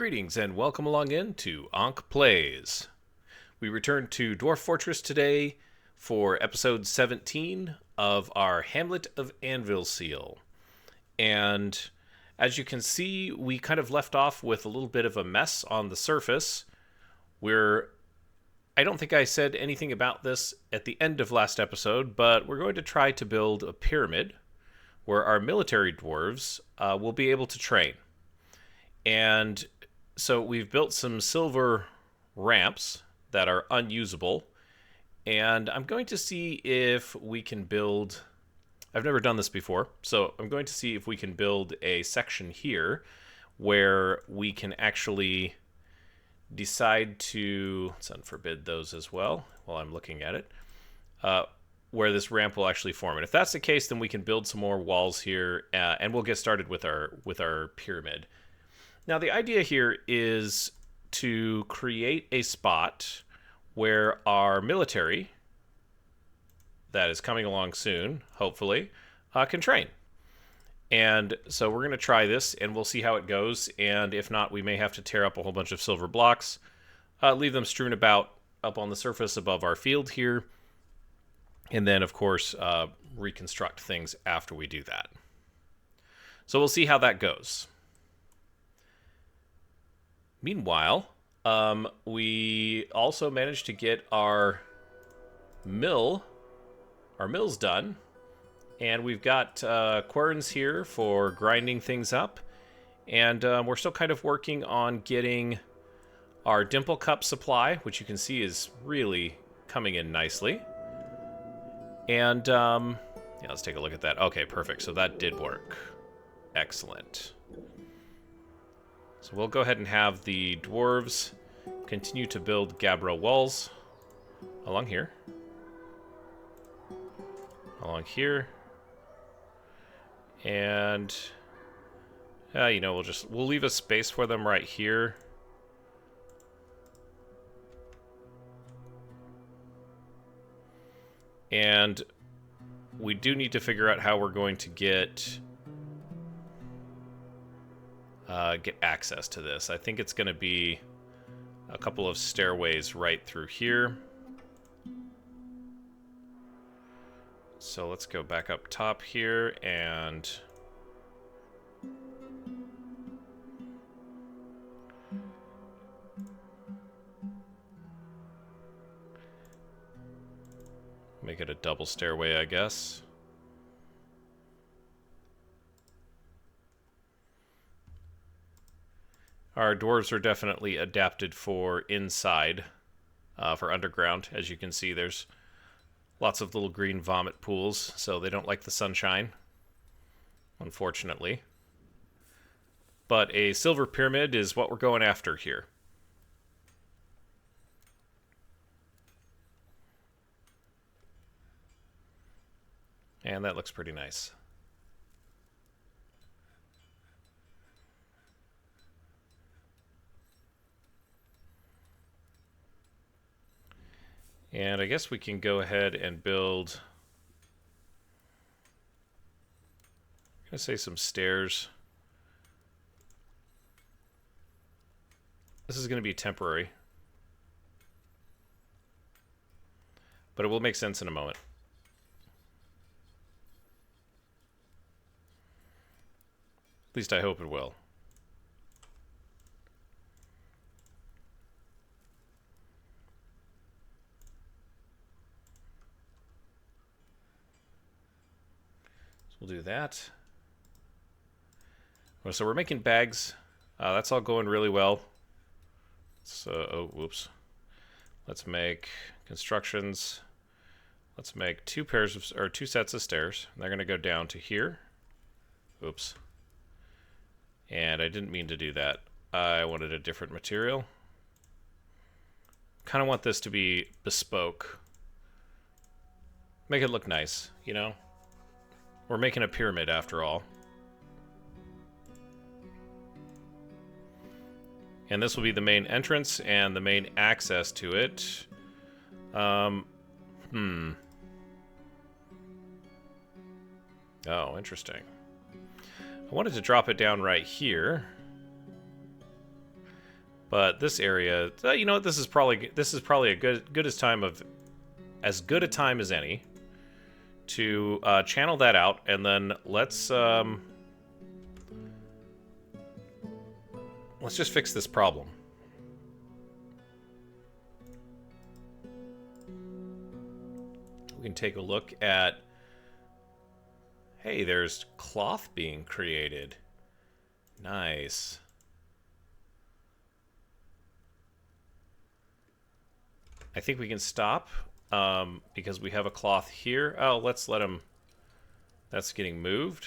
Greetings and welcome along into Ankh Plays. We return to Dwarf Fortress today for episode 17 of our Hamlet of Anvilseal. And as you can see, we kind of left off with a little bit of a mess on the surface. I don't think I said anything about this at the end of last episode, but we're going to try to build a pyramid where our military dwarves will be able to train. And so we've built some silver ramps that are unusable, and I'm going to see if we can build... I've never done this before, so I'm going to see if we can build a section here where we can actually decide to... Let's unforbid those as well while I'm looking at it. Where this ramp will actually form. And if that's the case, then we can build some more walls here, and we'll get started with our pyramid. Now, the idea here is to create a spot where our military, that is coming along soon, hopefully, can train. And so we're going to try this, and we'll see how it goes. And if not, we may have to tear up a whole bunch of silver blocks, leave them strewn about up on the surface above our field here, and then, of course, reconstruct things after we do that. So we'll see how that goes. Meanwhile, we also managed to get our mills done, and we've got querns here for grinding things up, and we're still kind of working on getting our dimple cup supply, which you can see is really coming in nicely. And yeah, let's take a look at that. Okay, perfect. So that did work. Excellent. So we'll go ahead and have the dwarves continue to build gabbro walls along here. Along here. And we'll leave a space for them right here. And we do need to figure out how we're going to get access to this. I think it's going to be a couple of stairways right through here. So let's go back up top here and make it a double stairway, I guess. Our dwarves are definitely adapted for inside, for underground. As you can see, there's lots of little green vomit pools, so they don't like the sunshine, unfortunately. But a silver pyramid is what we're going after here. And that looks pretty nice. And I guess we can go ahead and build, I'm going to say some stairs. This is going to be temporary, but it will make sense in a moment. At least I hope it will. We'll do that. So we're making bags. That's all going really well. So, oh, whoops. Let's make constructions. Let's make two sets of stairs. They're going to go down to here. Oops. And I didn't mean to do that. I wanted a different material. Kind of want this to be bespoke. Make it look nice, you know? We're making a pyramid after all. And this will be the main entrance and the main access to it. Oh, interesting. I wanted to drop it down right here. But this area, you know what? This is probably a as good a time as any to channel that out, and then let's just fix this problem. We can take a look at. Hey, there's cloth being created. Nice. I think we can stop because we have a cloth here. Oh, let's let him. That's getting moved.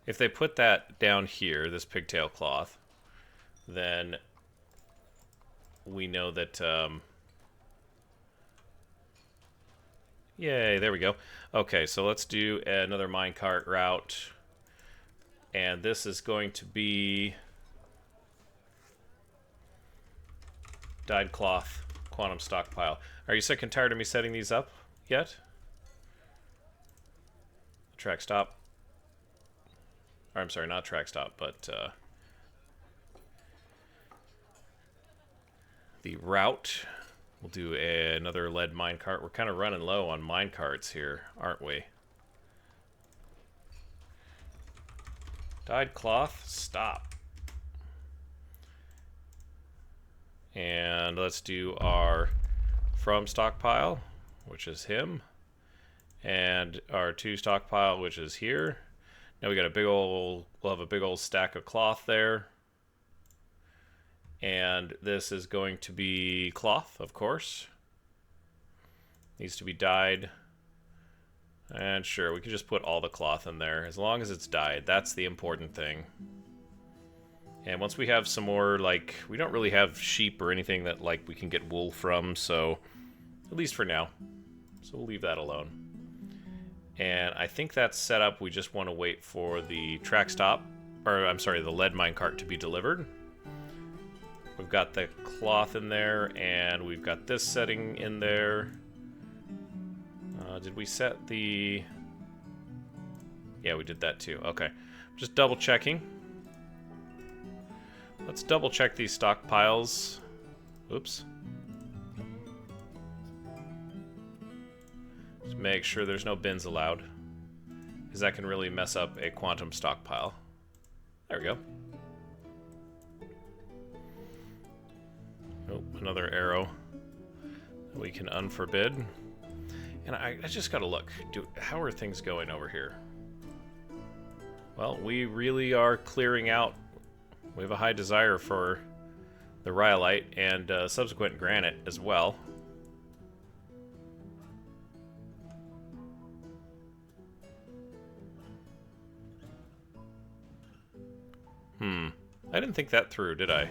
If they put that down here, this pigtail cloth, then we know that... Yay, there we go. Okay, so let's do another minecart route. And this is going to be... dyed cloth, quantum stockpile. Are you sick and tired of me setting these up yet? Track stop. Or, I'm sorry, not track stop, but the route. We'll do another lead minecart. We're kind of running low on minecarts here, aren't we? Dyed cloth, stop. And let's do our from stockpile, which is him. And our to stockpile, which is here. Now we got a big old, we'll have a big old stack of cloth there. And this is going to be cloth, of course. Needs to be dyed. And sure, we can just put all the cloth in there, as long as it's dyed. That's the important thing. And once we have some more, like, we don't really have sheep or anything that, like, we can get wool from, so, at least for now. So we'll leave that alone. And I think that's set up. We just want to wait for the track stop, or I'm sorry, the lead minecart to be delivered. We've got the cloth in there, and we've got this setting in there. Did we set the... Yeah, we did that too. Okay. Just double checking. Let's double check these stockpiles. Oops. Just make sure there's no bins allowed, because that can really mess up a quantum stockpile. There we go. Oh, another arrow that we can unforbid. And I just gotta look. How are things going over here? Well, we really are clearing out. We have a high desire for the rhyolite and subsequent granite as well. I didn't think that through, did I?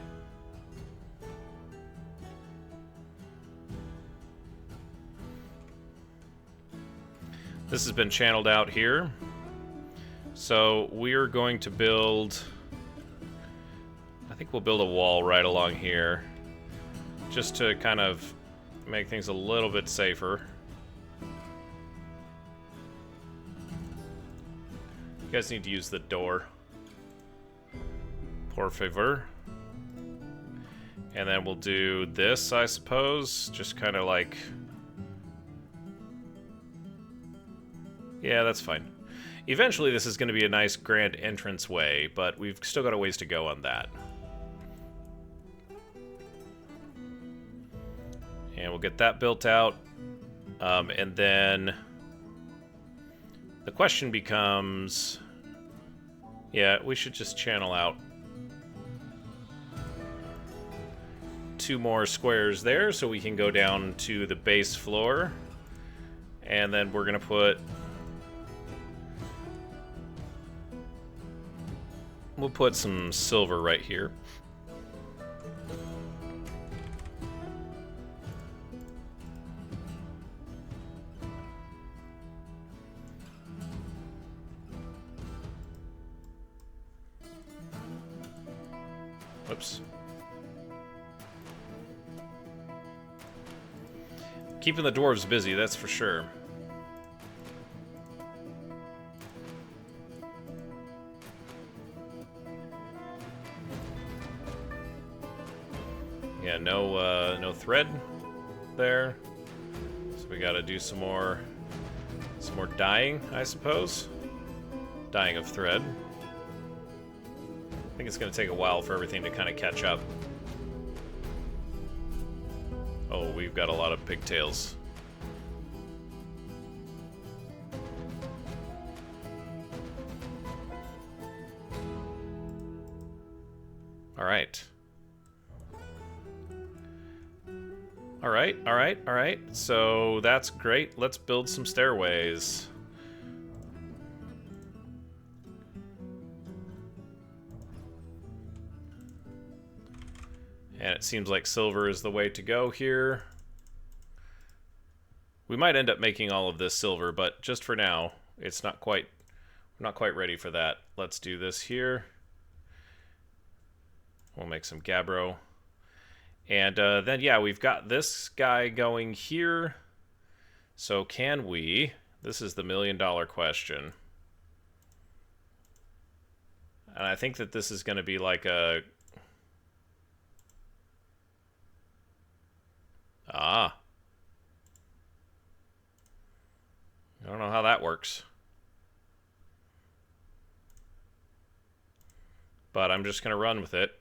This has been channeled out here. So we're going to build... I think we'll build a wall right along here, just to kind of make things a little bit safer. You guys need to use the door. Por favor. And then we'll do this, I suppose. Just kind of like... Yeah, that's fine. Eventually this is going to be a nice grand entrance way, but we've still got a ways to go on that. And we'll get that built out. And then the question becomes... Yeah, we should just channel out 2 more squares there so we can go down to the base floor. And then we're going to put... We'll put some silver right here. Whoops. Keeping the dwarves busy, that's for sure. Yeah, no thread there. So we gotta do some more dyeing, I suppose. Dyeing of thread. I think it's gonna take a while for everything to kind of catch up. Oh, we've got a lot of pigtails. Alright. Alright. So that's great. Let's build some stairways. And it seems like silver is the way to go here. We might end up making all of this silver, but just for now, it's not quite, we're not quite ready for that. Let's do this here. We'll make some gabbro. And then, yeah, we've got this guy going here. So can we? This is the million-dollar question. And I think that this is going to be like a... I don't know how that works. But I'm just going to run with it.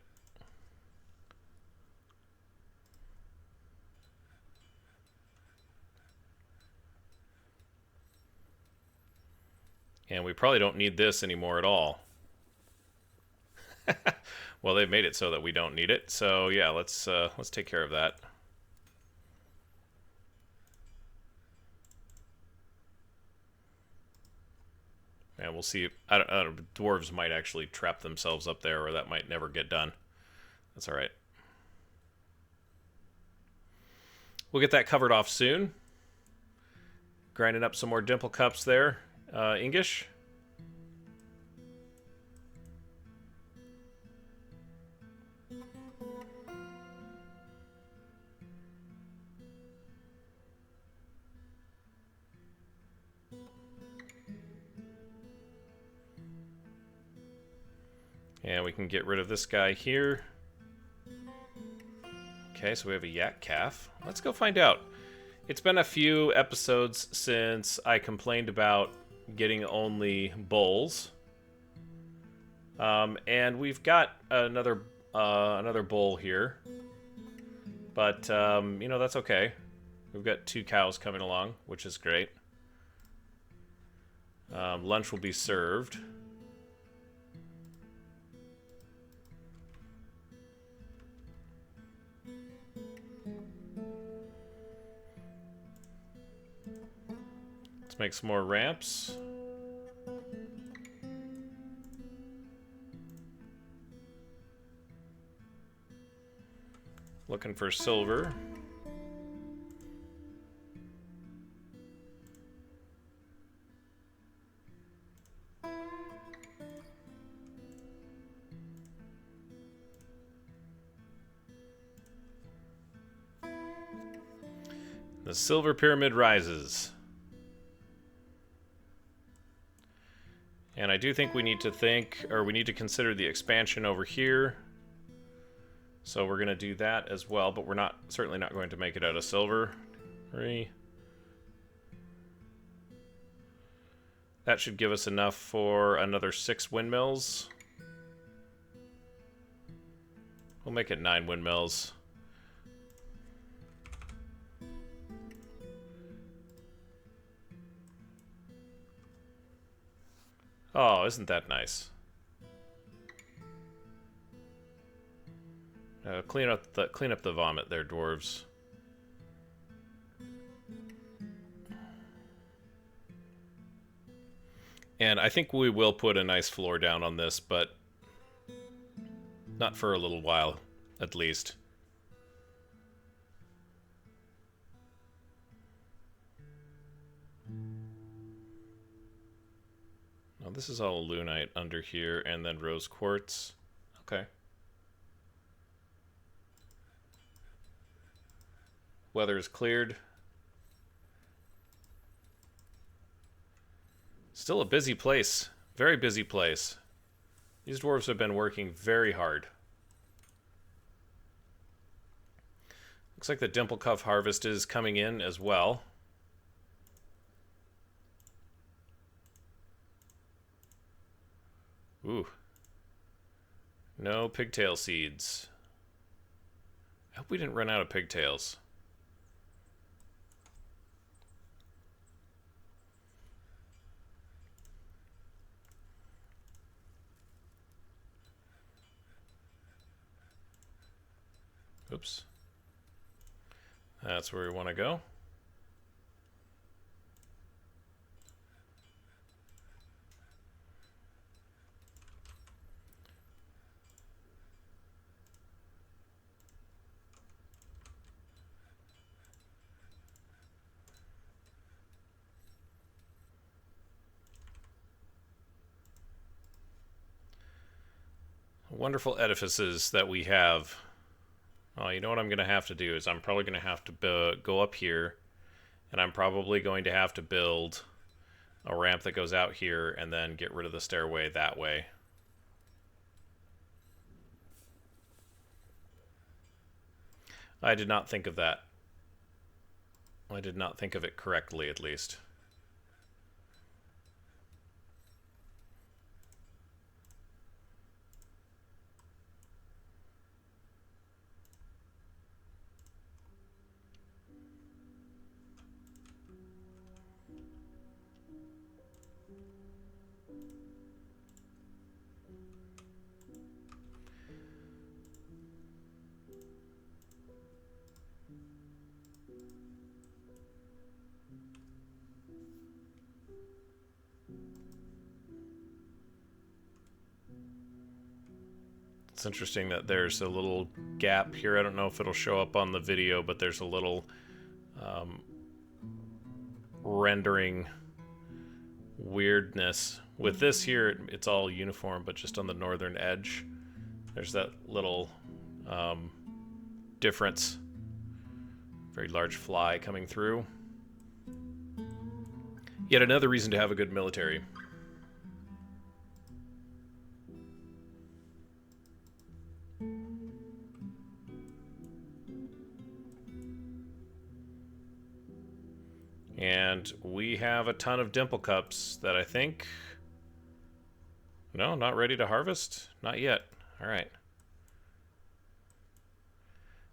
And we probably don't need this anymore at all. Well, they've made it so that we don't need it. So yeah, let's take care of that. And we'll see. I don't, dwarves might actually trap themselves up there, or that might never get done. That's all right. We'll get that covered off soon. Grinding up some more dimple cups there. English. And we can get rid of this guy here. Okay, so we have a yak calf. Let's go find out. It's been a few episodes since I complained about getting only bulls. And we've got another bull here. But, you know, that's okay. We've got 2 cows coming along, which is great. Lunch will be served. Let's make some more ramps. Looking for silver. The silver pyramid rises. And I do think we need to consider the expansion over here. So we're going to do that as well, but we're certainly not going to make it out of silver. 3. That should give us enough for another 6 windmills. We'll make it 9 windmills. Oh, isn't that nice? Clean up the vomit there, dwarves. And I think we will put a nice floor down on this, but not for a little while, at least. Now this is all lunite under here, and then rose quartz. Okay. Weather is cleared. Still a busy place. Very busy place. These dwarves have been working very hard. Looks like the dimple cuff harvest is coming in as well. Ooh. No pigtail seeds. I hope we didn't run out of pigtails. Oops. That's where we want to go. Wonderful edifices that we have. Oh, you know what I'm going to have to do is I'm probably going to have to go up here, and I'm probably going to have to build a ramp that goes out here and then get rid of the stairway that way. I did not think of that. I did not think of it correctly, at least. It's interesting that there's a little gap here. I don't know if it'll show up on the video, but there's a little rendering weirdness. With this here, it's all uniform, but just on the northern edge, there's that little difference. Very large fly coming through. Yet another reason to have a good military. And we have a ton of dimple cups that I think... No, not ready to harvest? Not yet. All right.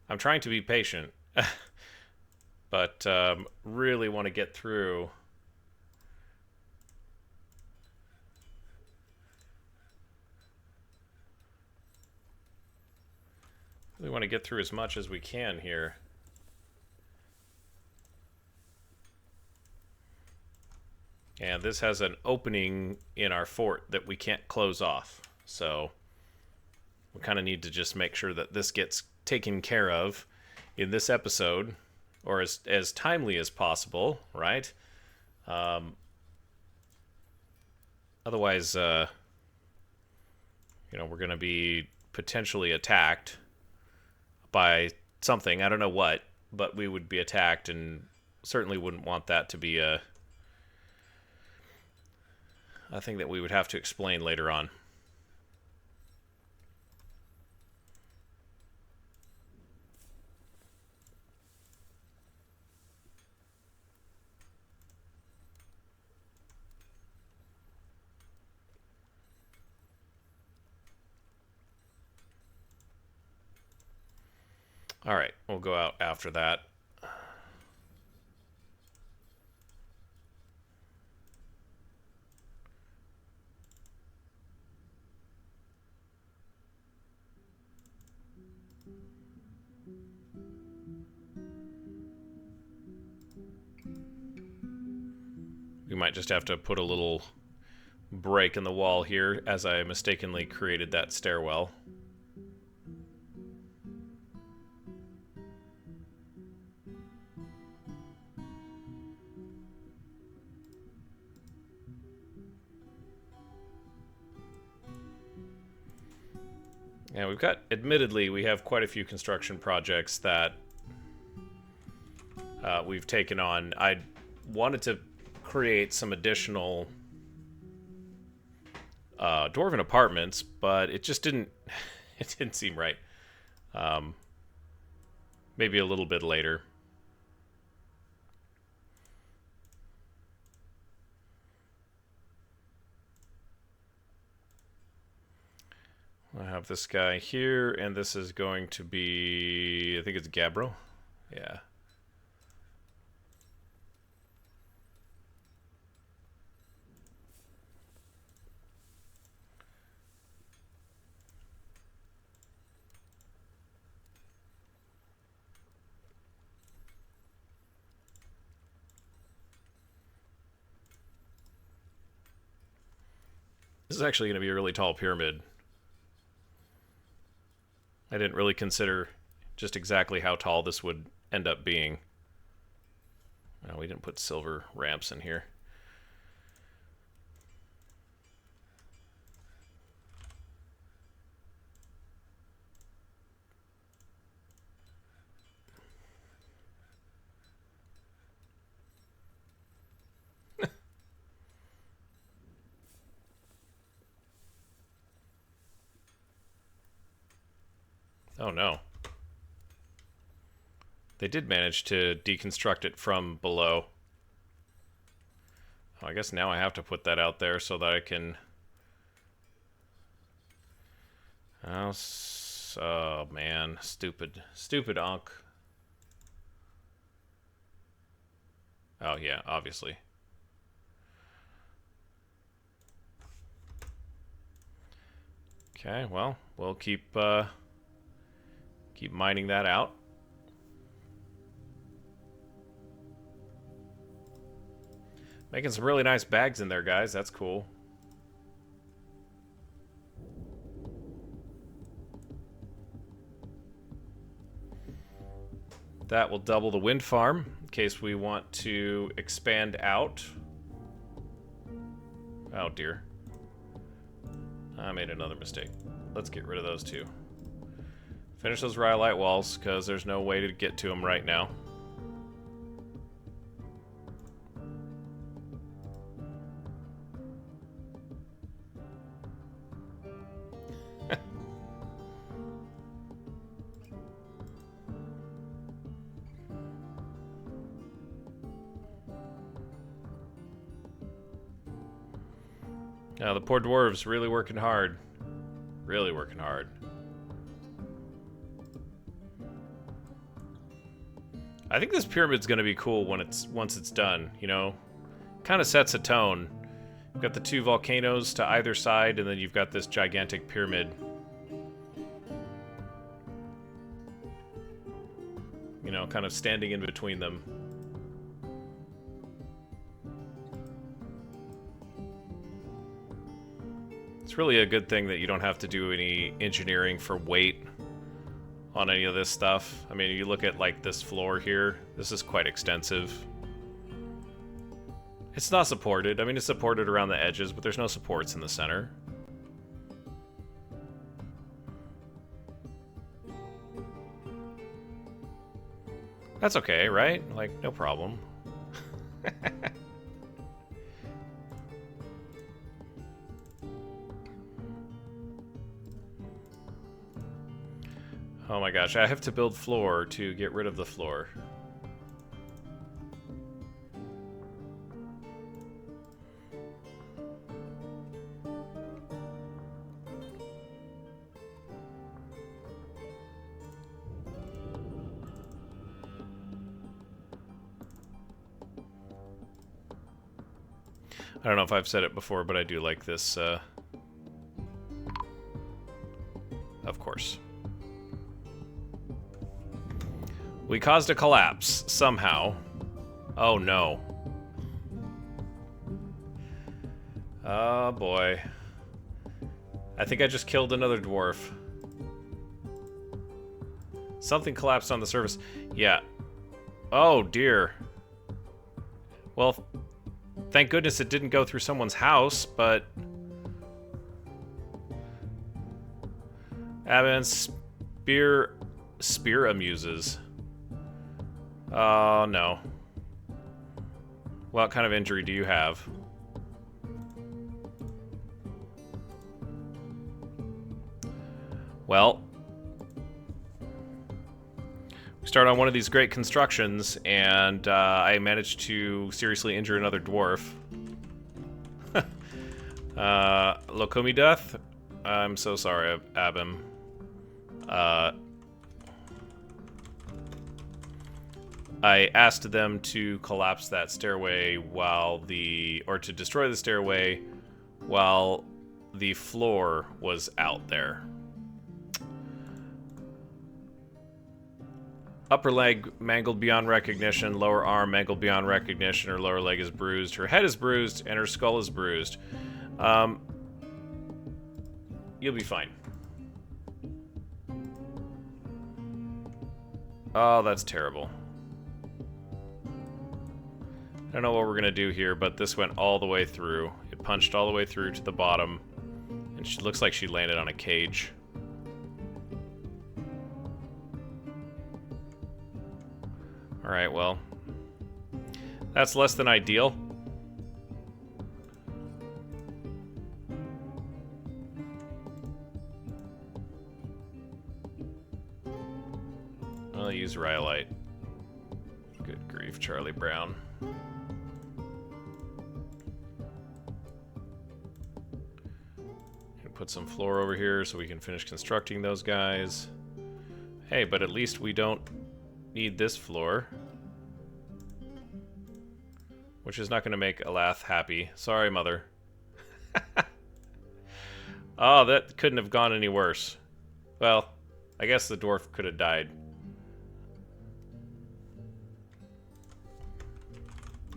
I'm trying to be patient. But really want to get through... Really want to get through as much as we can here. And this has an opening in our fort that we can't close off. So we kind of need to just make sure that this gets taken care of in this episode, or as timely as possible, right? Otherwise, we're going to be potentially attacked by something. I don't know what, but we would be attacked, and certainly wouldn't want that to be a thing that we would have to explain later on. All right, we'll go out after that. We might just have to put a little break in the wall here as I mistakenly created that stairwell. Yeah, we've got, admittedly, we have quite a few construction projects that we've taken on. I wanted to create some additional dwarven apartments, but it just didn't, it didn't seem right. Maybe a little bit later. I have this guy here, and this is going to be, I think it's Gabbro. Yeah. This is actually going to be a really tall pyramid. I didn't really consider just exactly how tall this would end up being. Oh, we didn't put silver ramps in here. Oh no. They did manage to deconstruct it from below. Oh, I guess now I have to put that out there so that I can... Oh man, stupid Ankh. Oh yeah, obviously. Okay, well, we'll keep mining that out. Making some really nice bags in there, guys. That's cool. That will double the wind farm in case we want to expand out. Oh dear. I made another mistake. Let's get rid of those two. Finish those rhyolite walls, because there's no way to get to them right now. Now, the poor dwarves really working hard. Really working hard. I think this pyramid's going to be cool when once it's done, you know? Kind of sets a tone. You've got the two volcanoes to either side, and then you've got this gigantic pyramid. You know, kind of standing in between them. It's really a good thing that you don't have to do any engineering for weight on any of this stuff. I mean, you look at, like, this floor here. This is quite extensive. It's not supported. I mean, it's supported around the edges, but there's no supports in the center. That's okay, right? Like, no problem. Oh my gosh, I have to build floor to get rid of the floor. I don't know if I've said it before, but I do like this, of course. We caused a collapse, somehow. Oh no. Oh boy. I think I just killed another dwarf. Something collapsed on the surface. Yeah. Oh dear. Well, thank goodness it didn't go through someone's house, but... Aben Spear amuses. Oh, no. What kind of injury do you have? Well, we start on one of these great constructions, and I managed to seriously injure another dwarf. Lokomi Death? I'm so sorry, Abim. I asked them to collapse that stairway or to destroy the stairway while the floor was out there. Upper leg mangled beyond recognition, lower arm mangled beyond recognition, her lower leg is bruised, her head is bruised, and her skull is bruised. You'll be fine. Oh, that's terrible. I don't know what we're gonna do here, but this went all the way through. It punched all the way through to the bottom, and she looks like she landed on a cage. Alright, well, that's less than ideal. I'll use Rhyolite. Good grief, Charlie Brown. Put some floor over here so we can finish constructing those guys. Hey, but at least we don't need this floor. Which is not going to make Elath happy. Sorry, Mother. Oh, that couldn't have gone any worse. Well, I guess the dwarf could have died.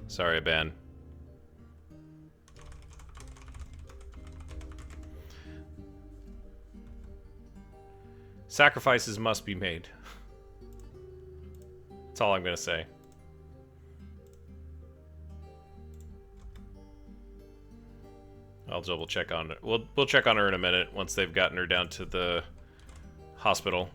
Sorry, Ben. Sacrifices must be made. That's all I'm gonna say. I'll double check on it. We'll check on her in a minute once they've gotten her down to the hospital.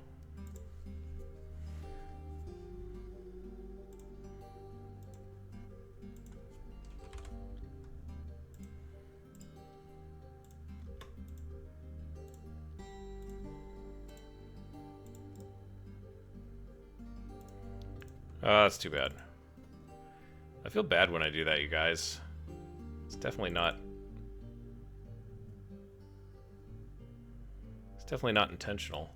That's too bad. I feel bad when I do that, you guys. It's definitely not... It's definitely not intentional.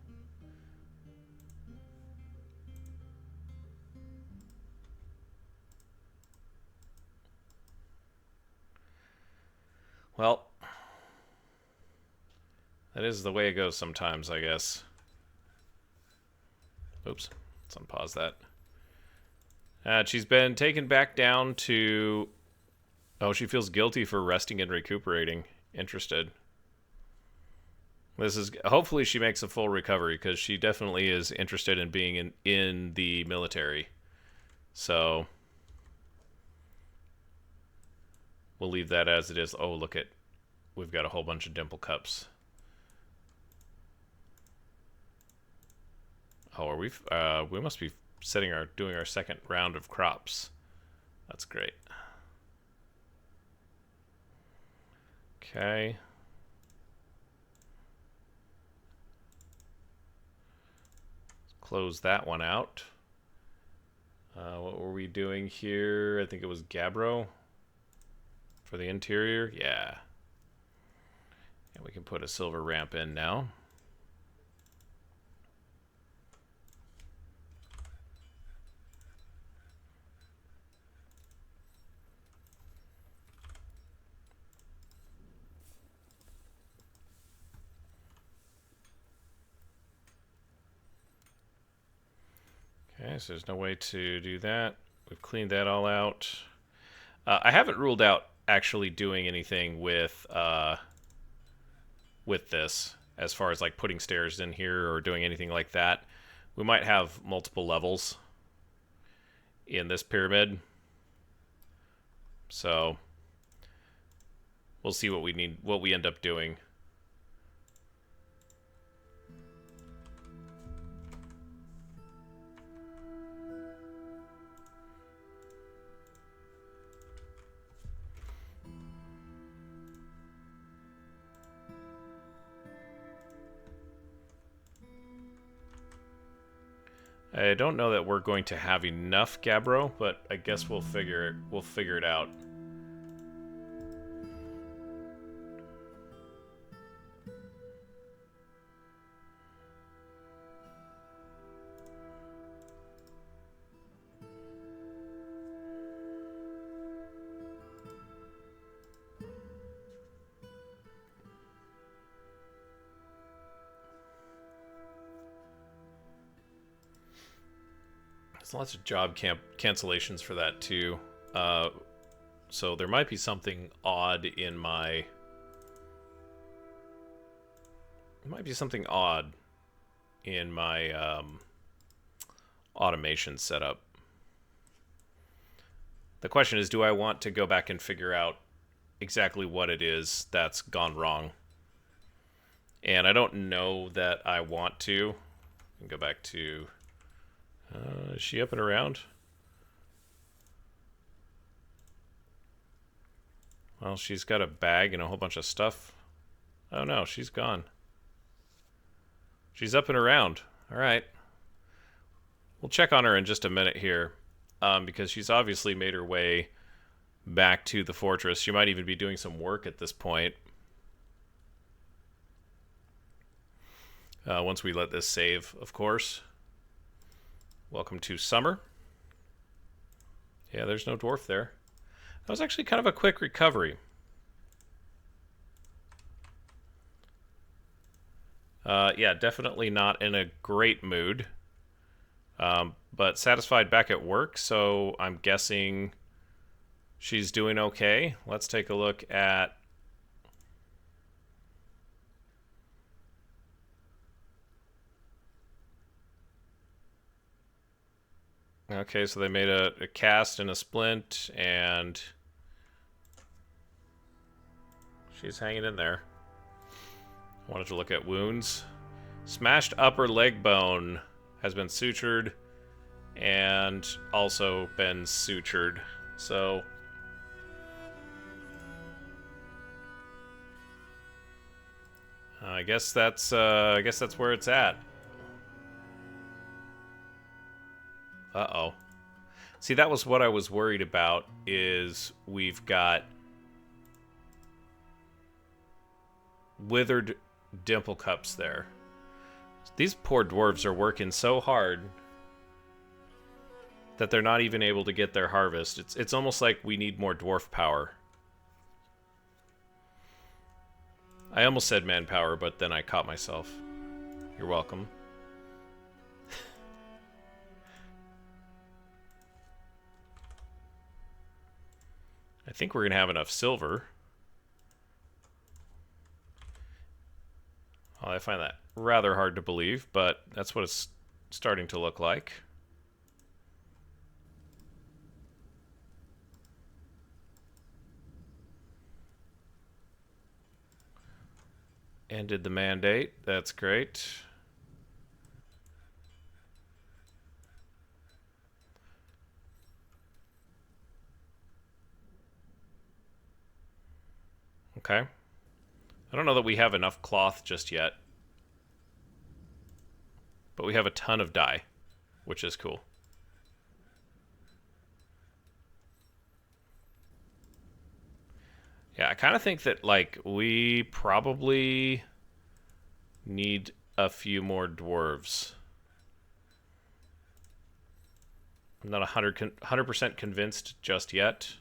Well, that is the way it goes sometimes, I guess. Oops. Let's unpause that. She's been taken back down to... Oh, she feels guilty for resting and recuperating. Interested. This is... Hopefully she makes a full recovery, because she definitely is interested in being in the military. So... We'll leave that as it is. Oh, look at... We've got a whole bunch of dimple cups. Oh, are we... we must be... doing our second round of crops. That's great. Okay. Let's close that one out. What were we doing here? I think it was Gabbro for the interior. Yeah. And we can put a silver ramp in now. Okay, so there's no way to do that. We've cleaned that all out. I haven't ruled out actually doing anything with this, as far as like putting stairs in here or doing anything like that. We might have multiple levels in this pyramid. So we'll see what we end up doing. I don't know that we're going to have enough Gabbro, but I guess we'll figure it out. There's lots of job cancellations for that too. So there might be something odd in my... There might be something odd in my automation setup. The question is, do I want to go back and figure out exactly what it is that's gone wrong? And I don't know that I want to. Go back to... is she up and around? Well, she's got a bag and a whole bunch of stuff. Oh no, she's gone. She's up and around. Alright. We'll check on her in just a minute here. Because she's obviously made her way back to the fortress. She might even be doing some work at this point. Once we let this save, of course. Welcome to summer. Yeah, there's no dwarf there. That was actually kind of a quick recovery. Yeah, definitely not in a great mood. But satisfied back at work, so I'm guessing she's doing okay. Let's take a look at... Okay, so they made a cast and a splint, and she's hanging in there. I wanted to look at wounds. Smashed upper leg bone has been sutured and also been sutured. So I guess that's where it's at. Uh-oh. See, that was what I was worried about, is we've got withered dimple cups there. These poor dwarves are working so hard that they're not even able to get their harvest. It's almost like we need more dwarf power. I almost said manpower, but then I caught myself. You're welcome. I think we're going to have enough silver. Well, I find that rather hard to believe, but that's what it's starting to look like. Ended the mandate. That's great. Okay. I don't know that we have enough cloth just yet. But we have a ton of dye, which is cool. Yeah, I kind of think that, like, we probably need a few more dwarves. I'm not 100% convinced just yet.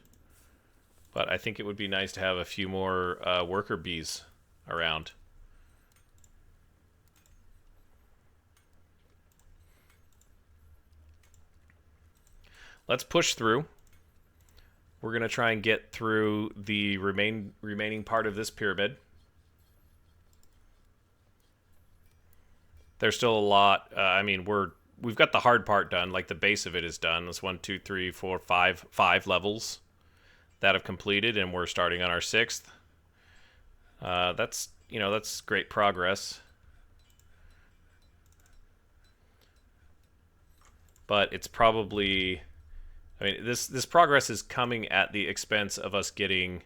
But I think it would be nice to have a few more worker bees around. Let's push through. We're going to try and get through the remaining part of this pyramid. There's still a lot. I mean, we've got the hard part done. Like, the base of it is done. It's 1, 2, 3, 4, 5 levels that have completed, and we're starting on our 6th. That's great progress. But it's probably, I mean, this progress is coming at the expense of us getting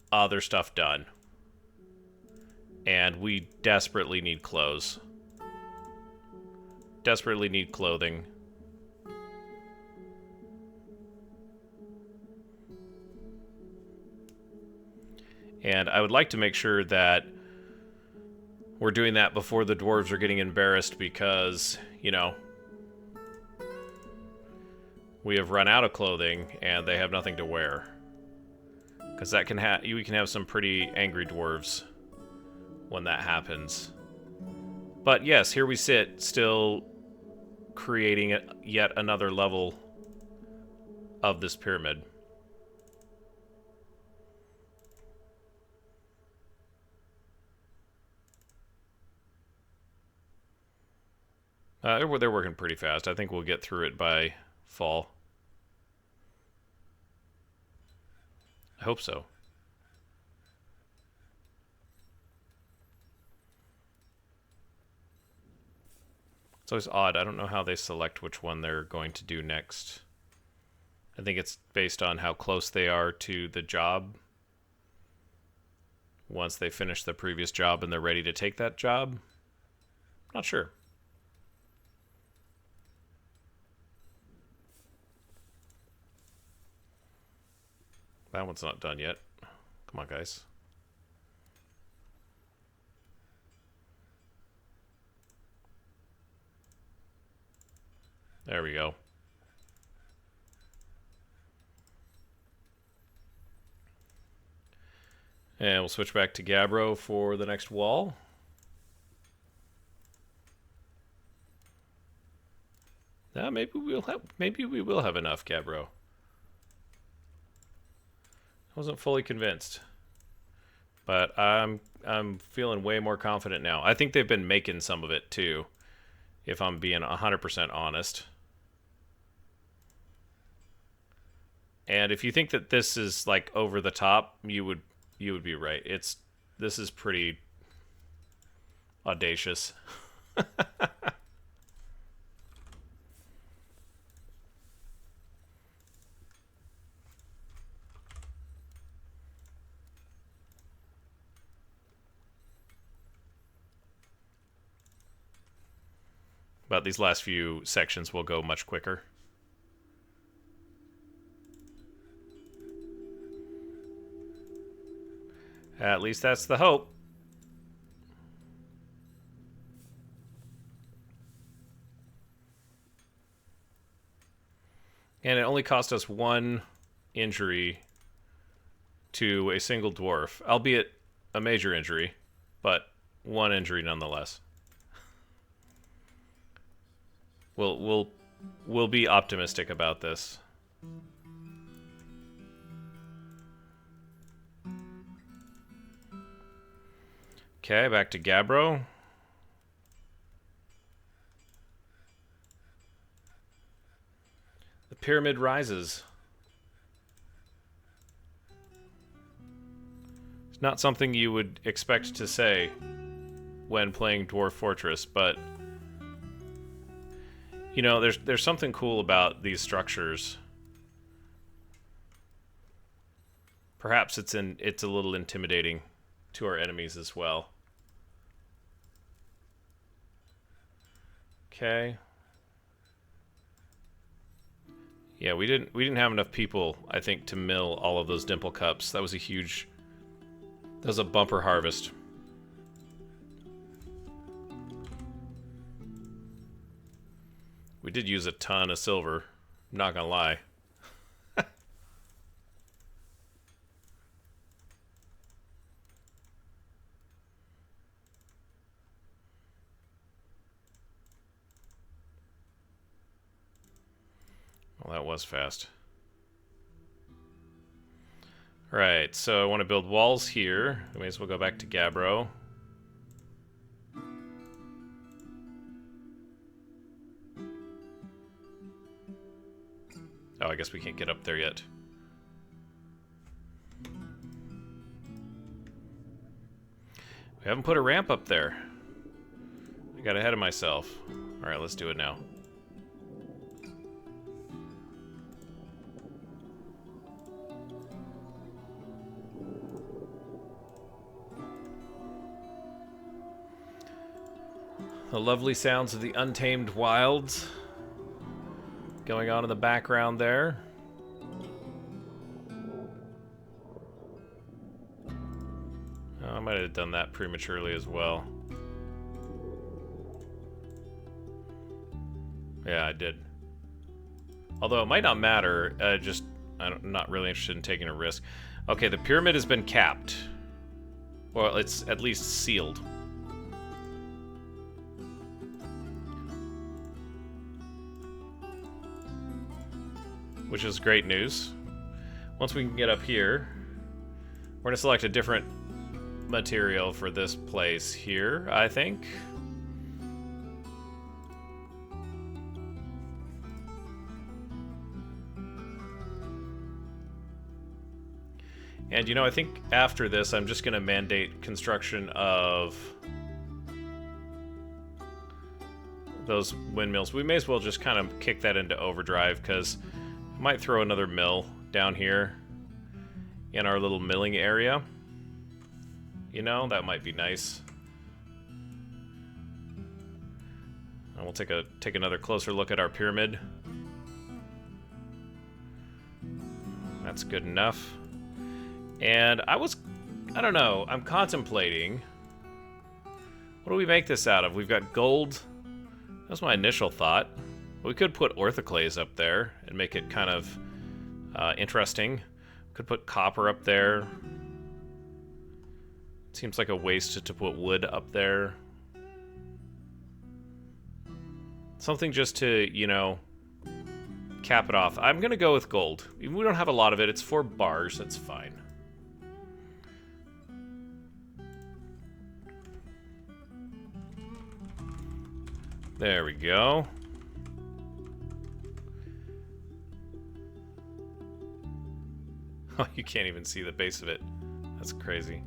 other stuff done. And we desperately need clothes. desperately need clothing. And I would like to make sure that we're doing that before the dwarves are getting embarrassed because, you know, we have run out of clothing and they have nothing to wear. Because that can we can have some pretty angry dwarves when that happens. But yes, here we sit, still creating yet another level of this pyramid. They're working pretty fast. I think we'll get through it by fall. I hope so. It's always odd. I don't know how they select which one they're going to do next. I think it's based on how close they are to the job. Once they finish the previous job and they're ready to take that job. Not sure. That one's not done yet. Come on, guys. There we go. And we'll switch back to Gabbro for the next wall. Maybe we will have enough, Gabbro. I wasn't fully convinced. But I'm feeling way more confident now. I think they've been making some of it too, if I'm being 100% honest. And if you think that this is like over the top, you would be right. This is pretty audacious. But these last few sections will go much quicker. At least that's the hope. And it only cost us 1 injury to a single dwarf, albeit a major injury, but 1 injury nonetheless. We'll be optimistic about this. Okay, back to Gabbro. The pyramid rises. It's not something you would expect to say when playing Dwarf Fortress, but you know, there's something cool about these structures. Perhaps it's a little intimidating to our enemies as well. Okay. Yeah, we didn't have enough people, I think, to mill all of those dimple cups. That was a bumper harvest. We did use a ton of silver, I'm not gonna lie. Well, that was fast. Alright, so I want to build walls here. We may as well go back to Gabbro. Oh, I guess we can't get up there yet. We haven't put a ramp up there. I got ahead of myself. Alright, let's do it now. The lovely sounds of the untamed wilds going on in the background there. Oh, I might have done that prematurely as well. Yeah, I did. Although it might not matter, I'm not really interested in taking a risk. Okay, the pyramid has been capped. Well, it's at least sealed. Which is great news. Once we can get up here, we're going to select a different material for this place here, I think. And, you know, I think after this, I'm just going to mandate construction of those windmills. We may as well just kind of kick that into overdrive, because I might throw another mill down here in our little milling area. You know, that might be nice. And we'll take another closer look at our pyramid. That's good enough. And I don't know, I'm contemplating, what do we make this out of? We've got gold. That's my initial thought. We could put orthoclase up there and make it kind of interesting. Could put copper up there. Seems like a waste to put wood up there. Something just to, you know, cap it off. I'm going to go with gold. We don't have a lot of it. It's 4 bars. That's fine. There we go. Oh, you can't even see the base of it. That's crazy.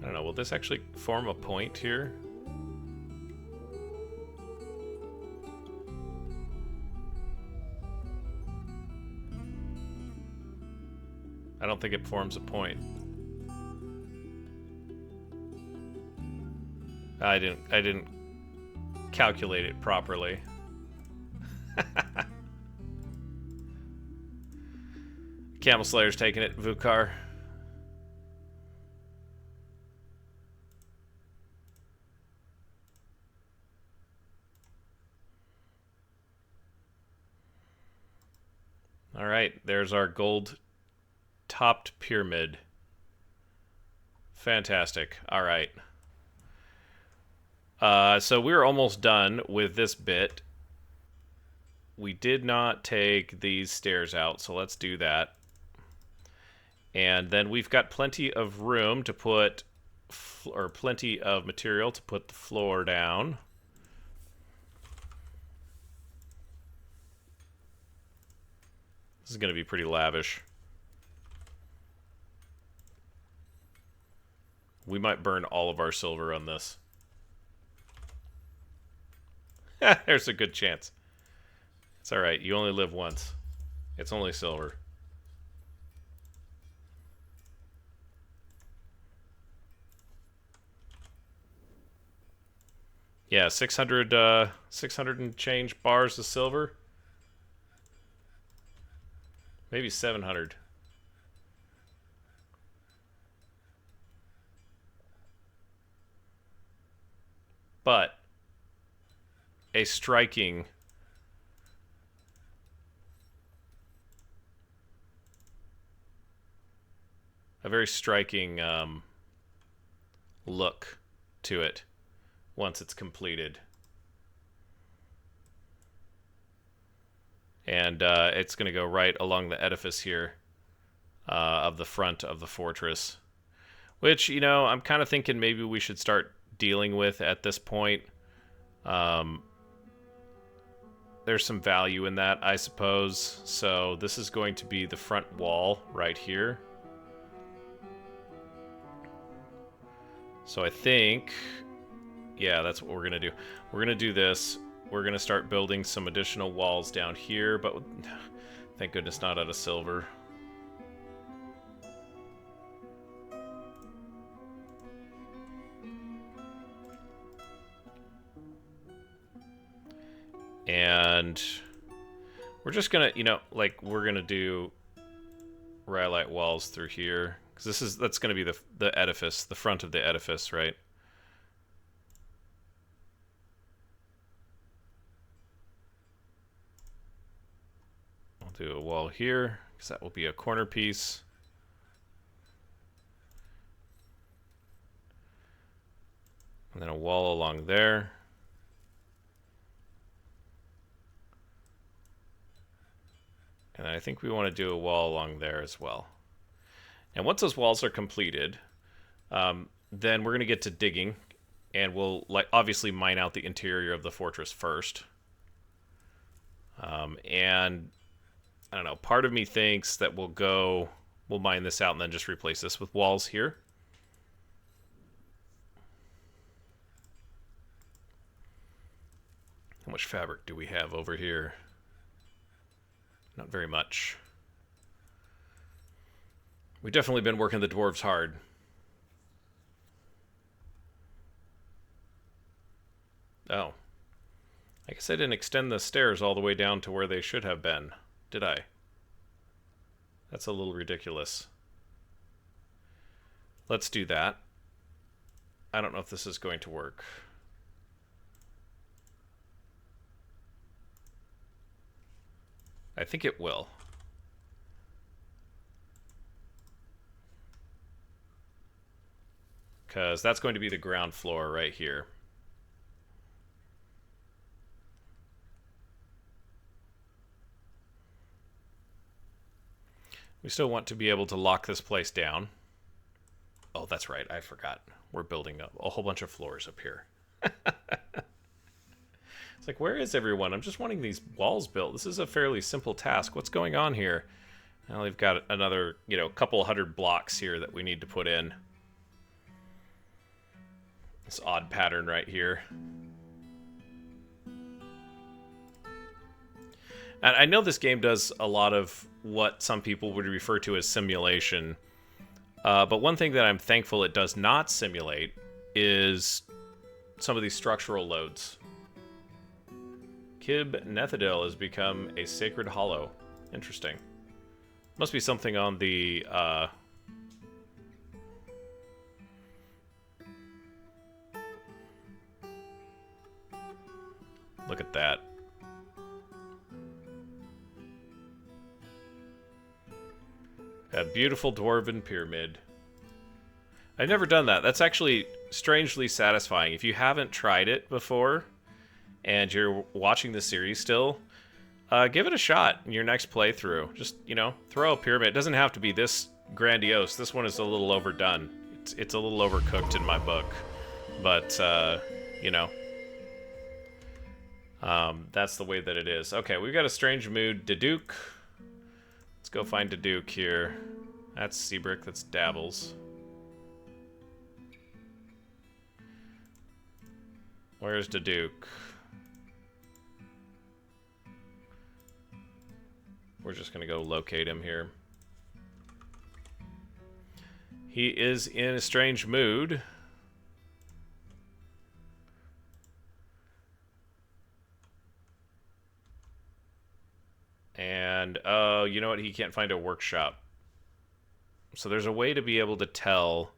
I don't know, will this actually form a point here? I don't think it forms a point. I didn't calculate it properly. Camel Slayer's taking it, Vukar. All right, there's our gold topped pyramid. Fantastic. All right. So we're almost done with this bit. We did not take these stairs out, so let's do that. And then we've got plenty of room to put, or plenty of material to put the floor down. This is going to be pretty lavish. We might burn all of our silver on this. There's a good chance. It's alright, you only live once. It's only silver. Yeah, 600 and change bars of silver. Maybe 700. But a striking very striking look to it once it's completed. And it's going to go right along the edifice here of the front of the fortress. Which, you know, I'm kind of thinking maybe we should start dealing with at this point. There's some value in that, I suppose. So this is going to be the front wall right here. So I think, yeah, that's what we're going to do. We're going to do this. We're going to start building some additional walls down here, but thank goodness not out of silver. And we're just gonna, you know, like we're gonna do rhyolite walls through here because that's gonna be the edifice, the front of the edifice, right? I'll do a wall here because that will be a corner piece. And then a wall along there. And I think we want to do a wall along there as well. And once those walls are completed, then we're going to get to digging. And we'll obviously mine out the interior of the fortress first. And I don't know, part of me thinks that we'll mine this out and then just replace this with walls here. How much fabric do we have over here? Not very much. We've definitely been working the dwarves hard. Oh. I guess I didn't extend the stairs all the way down to where they should have been, did I? That's a little ridiculous. Let's do that. I don't know if this is going to work. I think it will. Because that's going to be the ground floor right here. We still want to be able to lock this place down. Oh, that's right. I forgot. We're building a whole bunch of floors up here. It's like, where is everyone? I'm just wanting these walls built. This is a fairly simple task. What's going on here? Now we've got another, you know, couple hundred blocks here that we need to put in. This odd pattern right here. And I know this game does a lot of what some people would refer to as simulation. But one thing that I'm thankful it does not simulate is some of these structural loads. Kib Nethadil has become a sacred hollow. Interesting. Must be something on the... Look at that. A beautiful dwarven pyramid. I've never done that. That's actually strangely satisfying. If you haven't tried it before, and you're watching the series still, give it a shot in your next playthrough. Just, you know, throw a pyramid. It doesn't have to be this grandiose. This one is a little overdone. It's a little overcooked in my book. But, you know, that's the way that it is. Okay, we've got a strange mood. Daduke. Let's go find Daduke here. That's Seabrick. That's Dabbles. Where's Daduke? We're just going to go locate him here. He is in a strange mood. And, oh, you know what? He can't find a workshop. So there's a way to be able to tell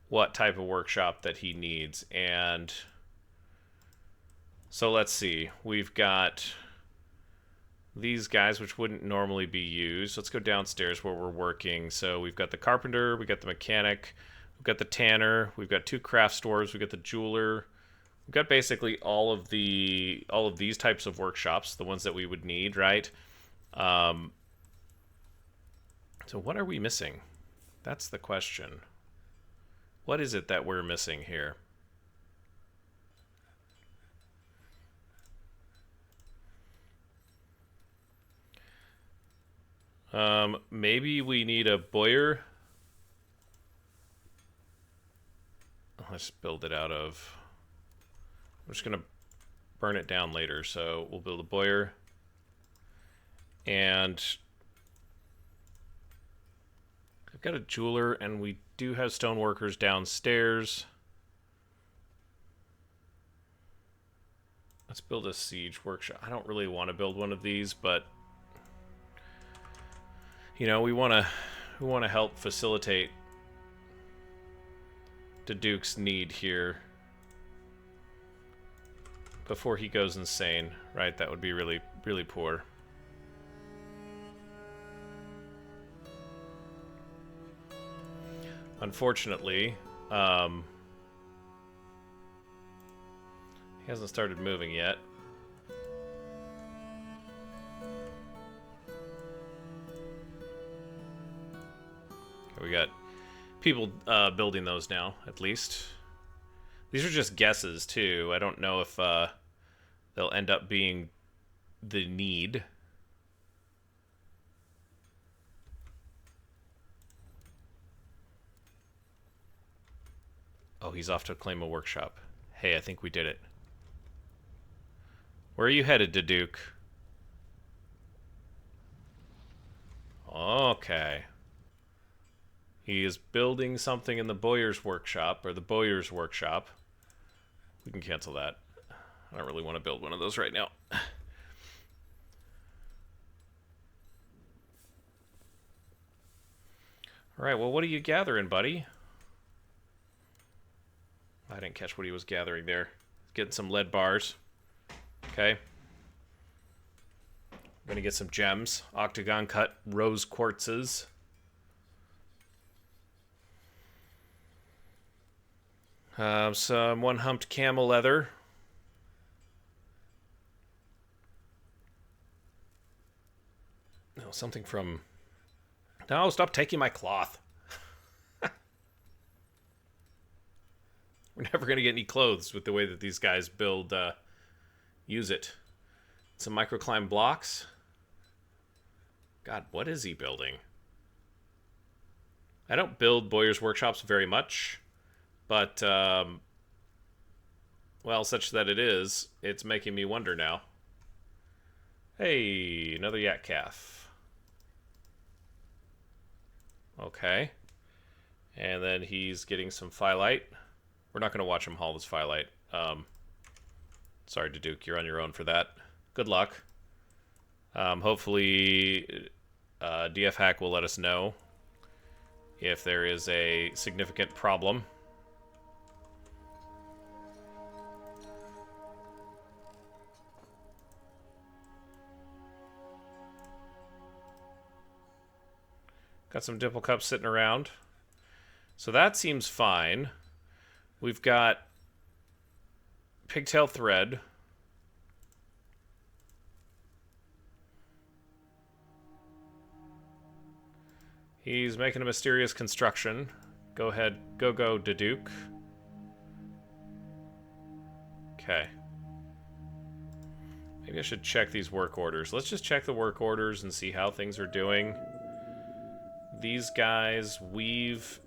what type of workshop that he needs. And so let's see. We've got these guys, which wouldn't normally be used. Let's go downstairs where we're working. So we've got the carpenter, we've got the mechanic, we've got the tanner, we've got 2 craft stores, we've got the jeweler. We've got basically all of these types of workshops, the ones that we would need, right? So what are we missing? That's the question. What is it that we're missing here? Maybe we need a boyer. Let's build it out of... I'm just going to burn it down later, so we'll build a boyer. And I've got a jeweler, and we do have stoneworkers downstairs. Let's build a siege workshop. I don't really want to build one of these, but you know, we want to help facilitate the Duke's need here before he goes insane, right? That would be really, really poor. Unfortunately, he hasn't started moving yet. Okay, we got people building those now, at least. These are just guesses, too. I don't know if they'll end up being the need. Oh, he's off to claim a workshop. Hey, I think we did it. Where are you headed, Duke? Okay. He is building something in the Bowyer's workshop, or the Bowyer's workshop. We can cancel that. I don't really want to build one of those right now. Alright, well, what are you gathering, buddy? I didn't catch what he was gathering there. Getting some lead bars. Okay. I'm gonna get some gems. Octagon cut rose quartzes. Some one-humped camel leather. No, something from... No, stop taking my cloth. We're never going to get any clothes with the way that these guys build, use it. Some microclimb blocks. God, what is he building? I don't build Bowyer's workshops very much, but, well, such that it is, it's making me wonder now. Hey, another yak calf. Okay. And then he's getting some phyllite. We're not going to watch him haul this phyllite. Sorry, Duke, you're on your own for that. Good luck. Hopefully, DF Hack will let us know if there is a significant problem. Got some dimple cups sitting around. So that seems fine. We've got pigtail thread. He's making a mysterious construction. Go ahead. Go, Duke. Okay. Maybe I should check these work orders. Let's just check the work orders and see how things are doing. These guys weave.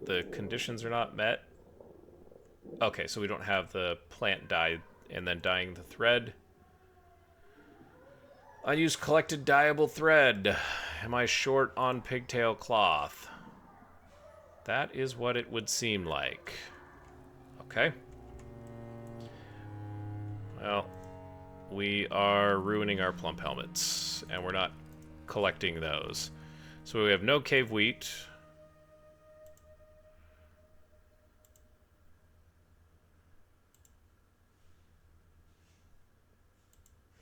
The conditions are not met. Okay, so we don't have the plant dye and then dyeing the thread. Unused collected dyeable thread. Am I short on pigtail cloth? That is what it would seem like. Okay. Well, we are ruining our plump helmets, and we're not collecting those. So we have no cave wheat.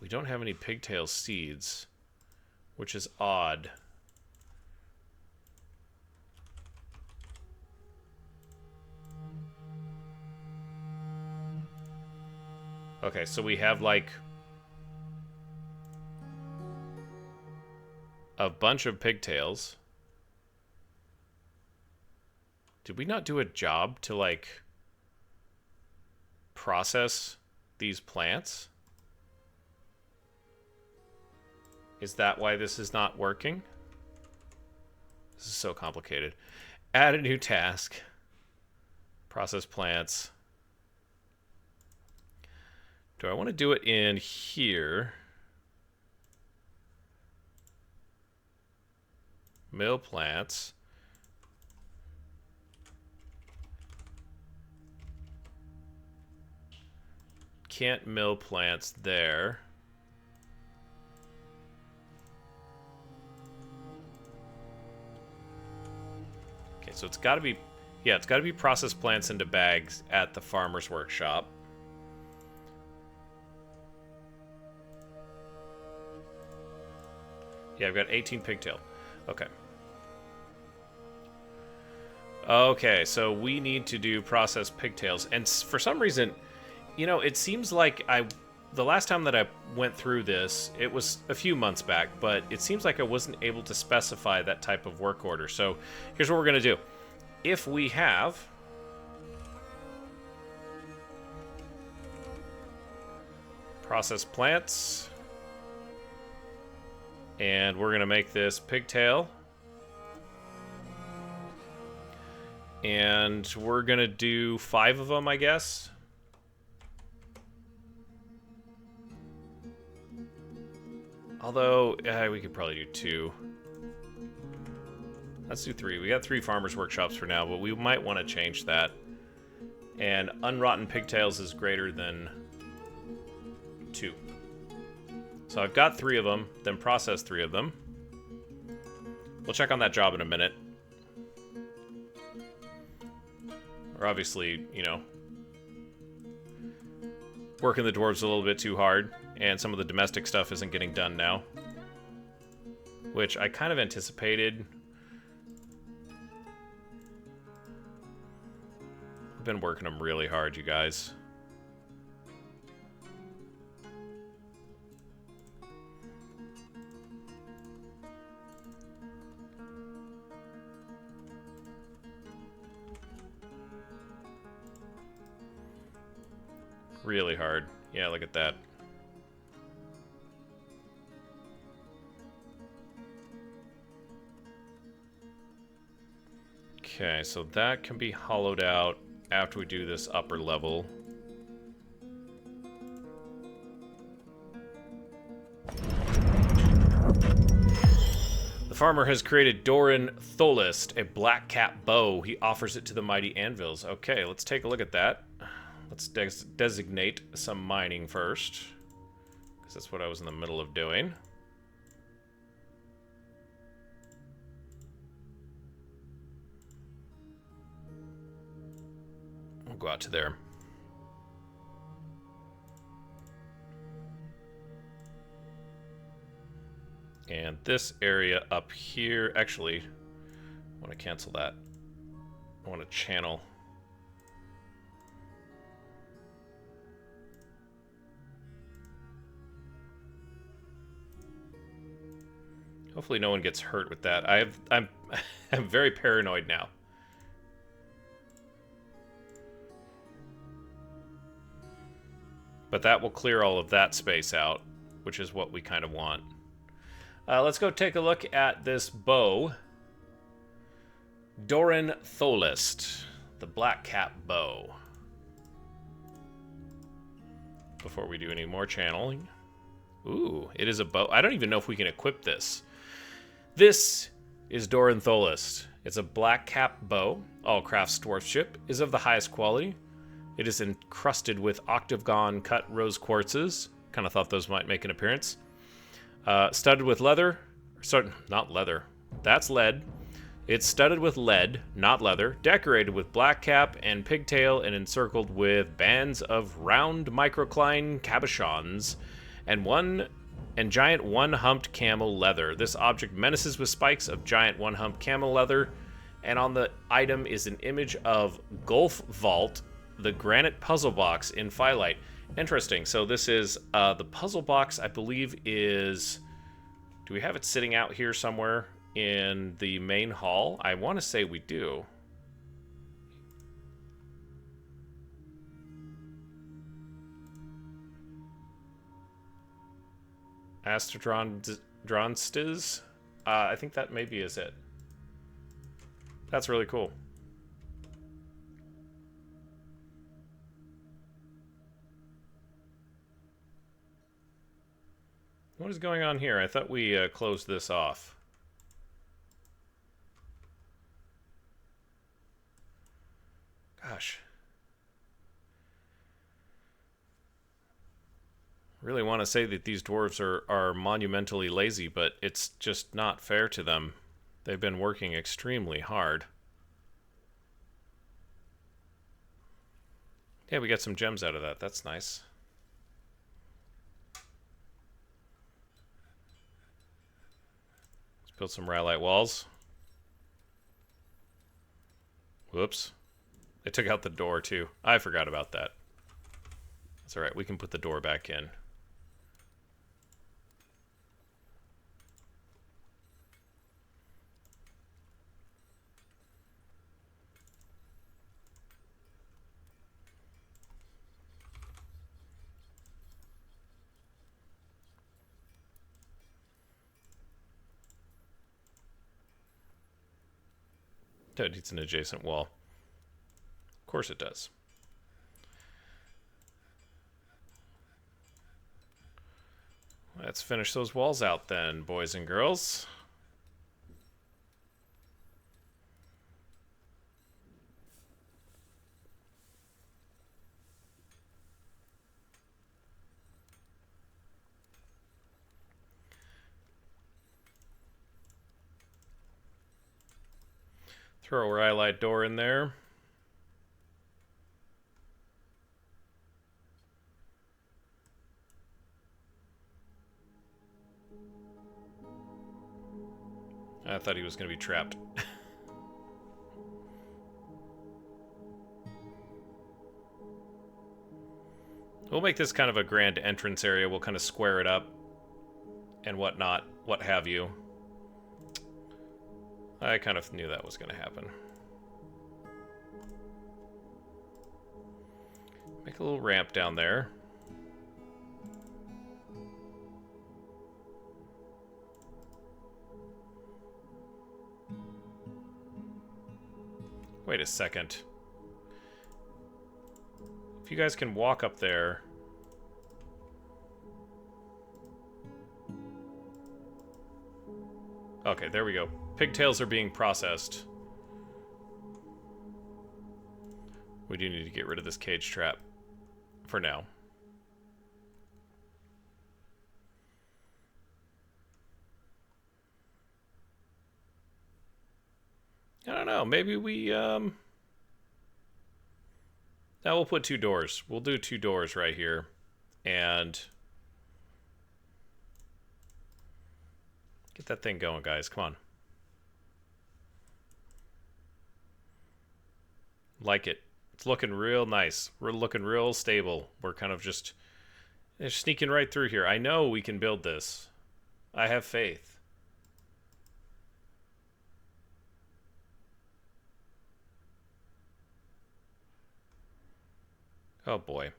We don't have any pigtail seeds, which is odd. Okay, so we have like a bunch of pigtails. Did we not do a job to like process these plants? Is that why this is not working? This is so complicated. Add a new task. Process plants. Do I want to do it in here? Mill plants. can't mill plants there. Okay, so it's got to be, yeah, it's got to be processed plants into bags at the farmer's workshop. Yeah, I've got 18 pigtail. Okay. Okay, so we need to do processed pigtails. And for some reason, you know, it seems like the last time that I went through this, it was a few months back, but it seems like I wasn't able to specify that type of work order. So here's what we're going to do. If we have processed plants, and we're going to make this pigtail, and we're going to do 5 of them, I guess. Although, we could probably do 2. Let's do 3. We got 3 farmers' workshops for now, but we might want to change that. And unrotten pigtails is greater than 2. So I've got 3 of them, then process 3 of them. We'll check on that job in a minute. We're obviously, you know, working the dwarves a little bit too hard, and some of the domestic stuff isn't getting done now, which I kind of anticipated. I've been working them really hard, you guys. Really hard. Yeah, look at that. Okay, so that can be hollowed out after we do this upper level. The farmer has created Doran Tholist, a black cap bow. He offers it to the mighty Anvils. Okay, let's take a look at that. Let's designate some mining first, because that's what I was in the middle of doing. We'll go out to there. And this area up here, actually, I want to cancel that. I want to channel. Hopefully no one gets hurt with that. I'm very paranoid now. But that will clear all of that space out, which is what we kind of want. Let's go take a look at this bow. Doran Tholist, the black cap bow. Before we do any more channeling. Ooh, it is a bow. I don't even know if we can equip this. This is Doran Tholist. It's a black cap bow. All crafts dwarfship is of the highest quality. It is encrusted with octagon cut rose quartzes. Kind of thought those might make an appearance. Studded with leather. Sorry, not leather. That's lead. It's studded with lead, not leather. Decorated with black cap and pigtail and encircled with bands of round microcline cabochons and giant one-humped camel leather. This object menaces with spikes of giant one-humped camel leather, and on the item is an image of Gulf Vault, the granite puzzle box in Firelight. Interesting. So this is the puzzle box, I believe, is... Do we have it sitting out here somewhere in the main hall? I want to say we do. Astrodronstiz? I think that maybe is it. That's really cool. What is going on here? I thought we closed this off. Gosh. Really want to say that these dwarves are monumentally lazy, but it's just not fair to them. They've been working extremely hard. Yeah, we got some gems out of that. That's nice. Let's build some rhyolite walls. Whoops. They took out the door, too. I forgot about that. That's alright. We can put the door back in. It needs an adjacent wall. Of course it does. Let's finish those walls out then, boys and girls. Throw a rhyolite door in there. I thought he was going to be trapped. We'll make this kind of a grand entrance area. We'll kind of square it up and whatnot, what have you. I kind of knew that was going to happen. Make a little ramp down there. Wait a second. If you guys can walk up there... Okay, there we go. Pigtails are being processed. We do need to get rid of this cage trap. For now. I don't know. Maybe we, Now we'll put 2 doors. We'll do 2 doors right here. And... Get that thing going, guys. Come on. Like it. It's looking real nice. We're looking real stable. We're kind of just sneaking right through here. I know we can build this. I have faith. Oh boy.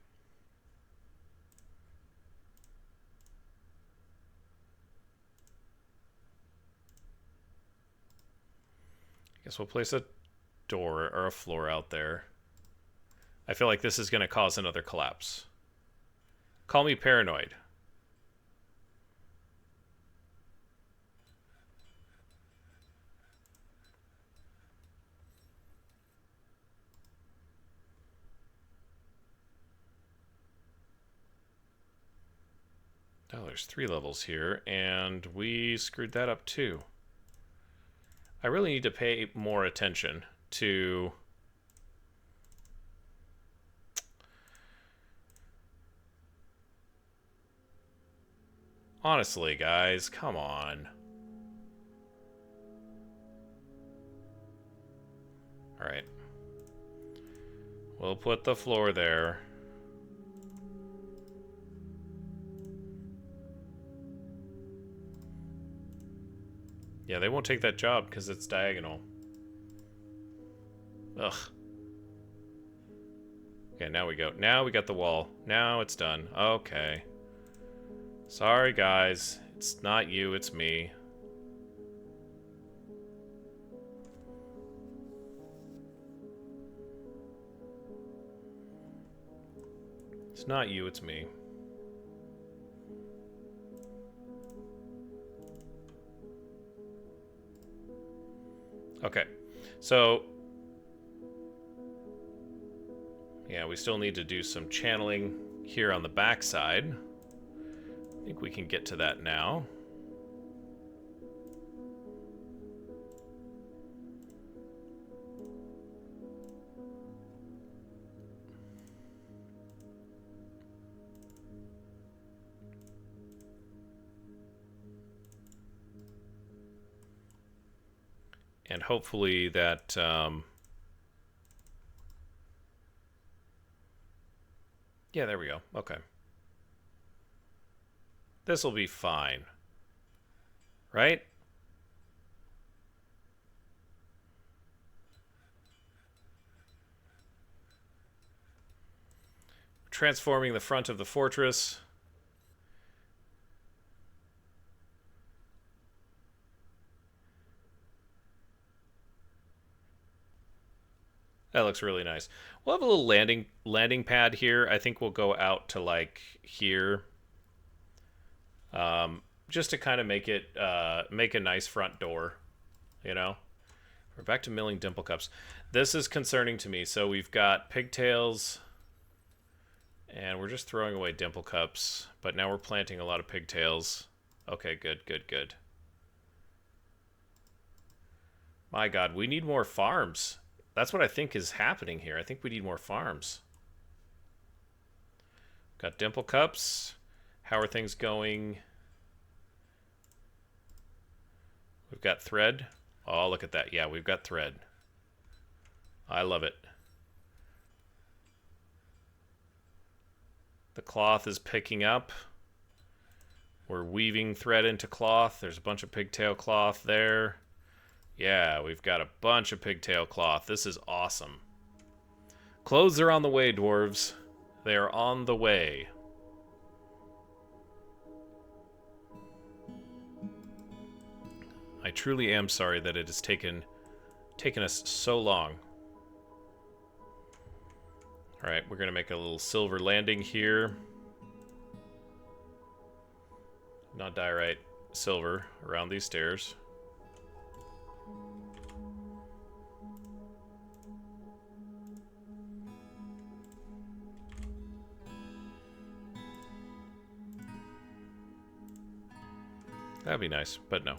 I guess we'll place a door or a floor out there. I feel like this is going to cause another collapse. Call me paranoid. Oh, there's 3 levels here, and we screwed that up too. I really need to pay more attention to... Honestly, guys, come on. Alright. We'll put the floor there. Yeah, they won't take that job because it's diagonal. Ugh. Okay, now we go. Now we got the wall. Now it's done. Okay. Sorry, guys. It's not you, it's me. It's not you, it's me. Okay, so... Yeah, we still need to do some channeling here on the back side. I think we can get to that now. And hopefully that... yeah, there we go. Okay. This will be fine. Right? Transforming the front of the fortress. That looks really nice. We'll have a little landing pad here. I think we'll go out to like here, just to kind of make it make a nice front door. You know, we're back to milling dimple cups. This is concerning to me. So we've got pigtails, and we're just throwing away dimple cups. But now we're planting a lot of pigtails. Okay, good, good, good. My God, we need more farms. That's what I think is happening here. I think we need more farms. Got dimple cups. How are things going? We've got thread. Oh, look at that. Yeah, we've got thread. I love it. The cloth is picking up. We're weaving thread into cloth. There's a bunch of pigtail cloth there. Yeah, we've got a bunch of pigtail cloth. This is awesome. Clothes are on the way, dwarves. They are on the way. I truly am sorry that it has taken us so long. Alright, we're going to make a little silver landing here. Not diorite, silver around these stairs. That'd be nice, but no.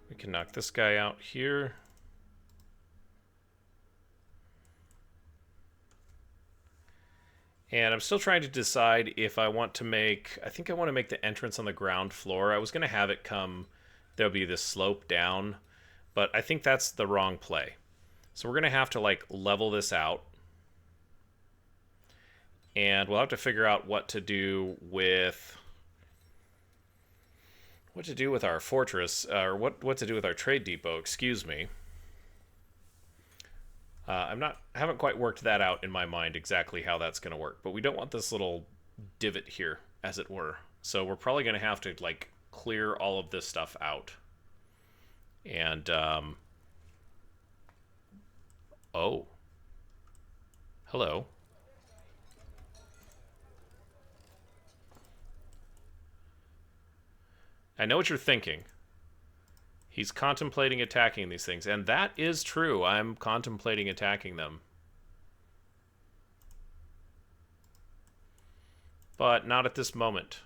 We can knock this guy out here. And I'm still trying to decide if I want to make... I think I want to make the entrance on the ground floor. I was going to have it come... There'll be this slope down. But I think that's the wrong play. So we're going to have to, like, level this out. And we'll have to figure out what to do with our fortress, or what to do with our trade depot. Excuse me. I haven't quite worked that out in my mind exactly how that's going to work. But we don't want this little divot here, as it were. So we're probably going to have to like clear all of this stuff out. And oh, hello. I know what you're thinking. He's contemplating attacking these things, and that is true. I'm contemplating attacking them. But not at this moment.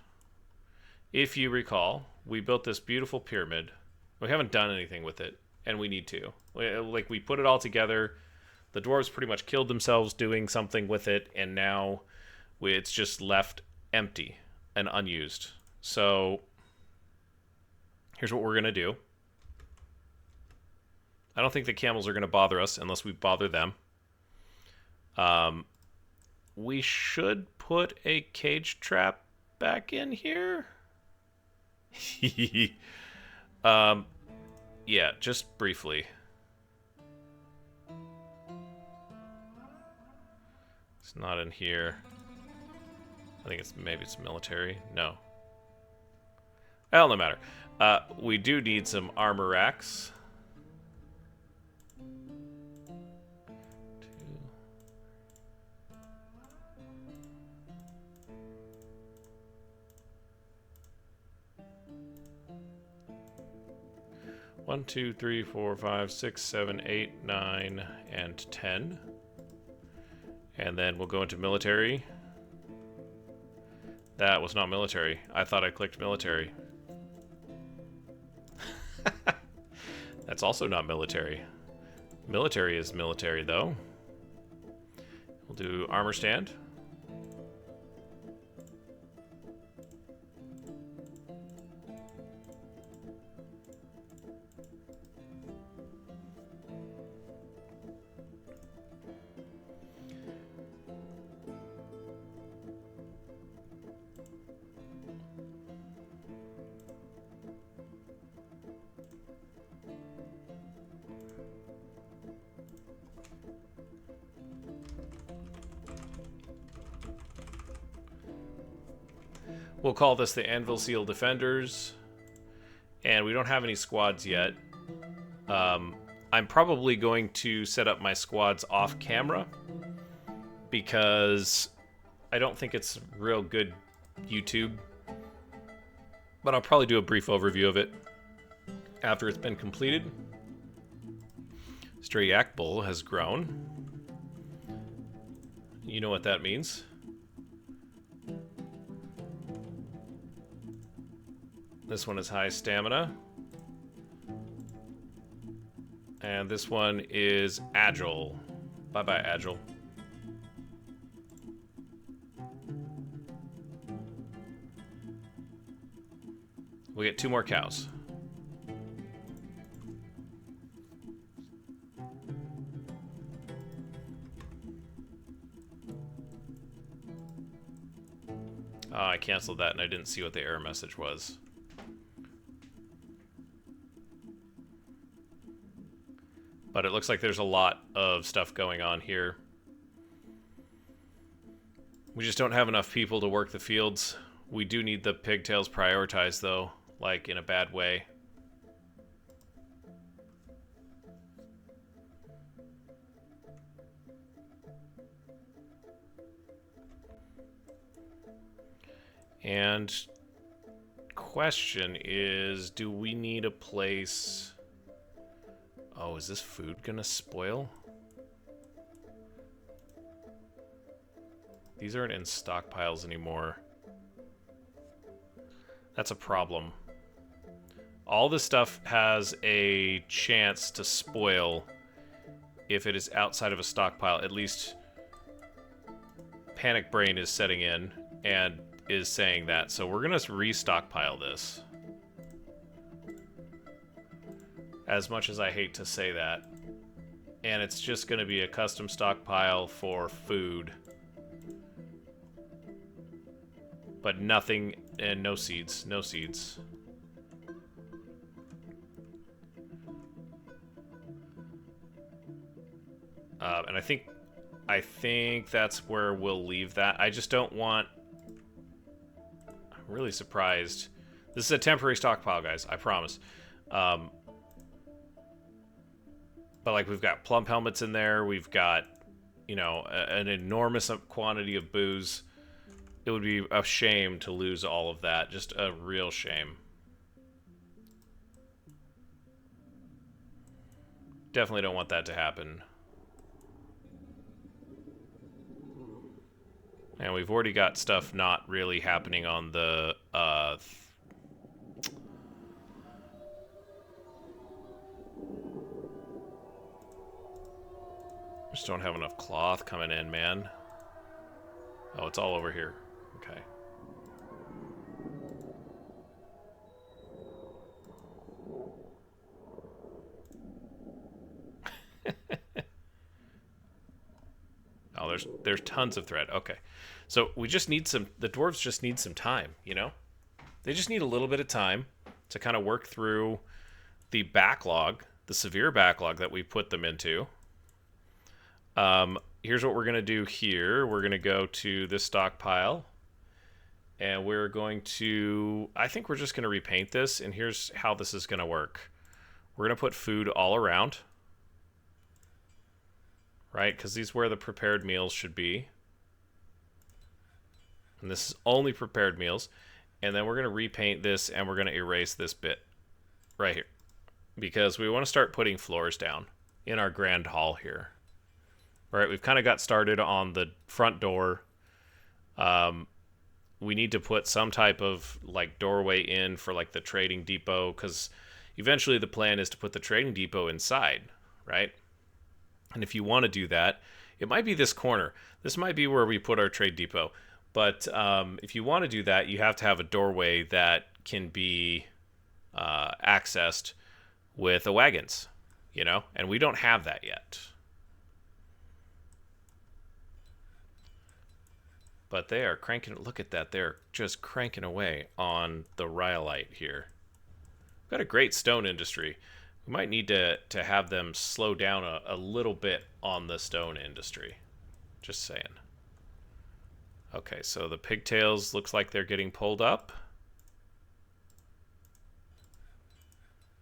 If you recall, we built this beautiful pyramid. We haven't done anything with it, and we need to. We put it all together. The dwarves pretty much killed themselves doing something with it, and now it's just left empty and unused. So... here's what we're going to do. I don't think the camels are going to bother us unless we bother them. We should put a cage trap back in here. Yeah, just briefly. It's not in here. I think maybe it's military. No. Well, no matter. We do need some armor racks. 1, 2, 3, 4, 5, 6, 7, 8, 9, and 10. And then we'll go into military. That was not military. I thought I clicked military. That's also not military. Military is military, though. We'll do armor stand. We'll call this the Anvilseal Defenders. And we don't have any squads yet. I'm probably going to set up my squads off camera because I don't think it's real good YouTube. But I'll probably do a brief overview of it after it's been completed. Stray Yak Bull has grown. You know what that means. This one is high stamina. And this one is agile. Bye-bye, agile. We get 2 more cows. Oh, I canceled that and I didn't see what the error message was. But it looks like there's a lot of stuff going on here. We just don't have enough people to work the fields. We do need the pigtails prioritized, though, like in a bad way. And question is, do we need a place... Oh, is this food gonna spoil? These aren't in stockpiles anymore. That's a problem. All this stuff has a chance to spoil if it is outside of a stockpile. At least Panic Brain is setting in and is saying that. So we're gonna restockpile this. As much as I hate to say that. And it's just going to be a custom stockpile for food. But nothing, and no seeds. No seeds. And I think that's where we'll leave that. I just don't want... I'm really surprised. This is a temporary stockpile, guys. I promise. But, like, we've got plump helmets in there. We've got, you know, an enormous quantity of booze. It would be a shame to lose all of that. Just a real shame. Definitely don't want that to happen. And we've already got stuff not really happening on the... Just don't have enough cloth coming in, man. Oh, it's all over here. Okay. Oh, there's tons of thread. Okay. So we just need some... The dwarves just need some time, you know? They just need a little bit of time to kind of work through the backlog, the severe backlog that we put them into. Here's what we're going to do here. We're going to go to this stockpile. And we're going to... I think we're just going to repaint this. And here's how this is going to work. We're going to put food all around. Right? Because these are where the prepared meals should be. And this is only prepared meals. And then we're going to repaint this and we're going to erase this bit right here. Because we want to start putting floors down in our grand hall here. All right, we've kind of got started on the front door. We need to put some type of like doorway in for like the trading depot, because eventually the plan is to put the trading depot inside, right? And if you want to do that, it might be this corner. This might be where we put our trade depot. But if you want to do that, you have to have a doorway that can be accessed with the wagons, you know? And we don't have that yet. But they are cranking, look at that, they're just cranking away on the rhyolite here. We've got a great stone industry. We might need to have them slow down a little bit on the stone industry. Just saying. Okay, so the pigtails looks like they're getting pulled up.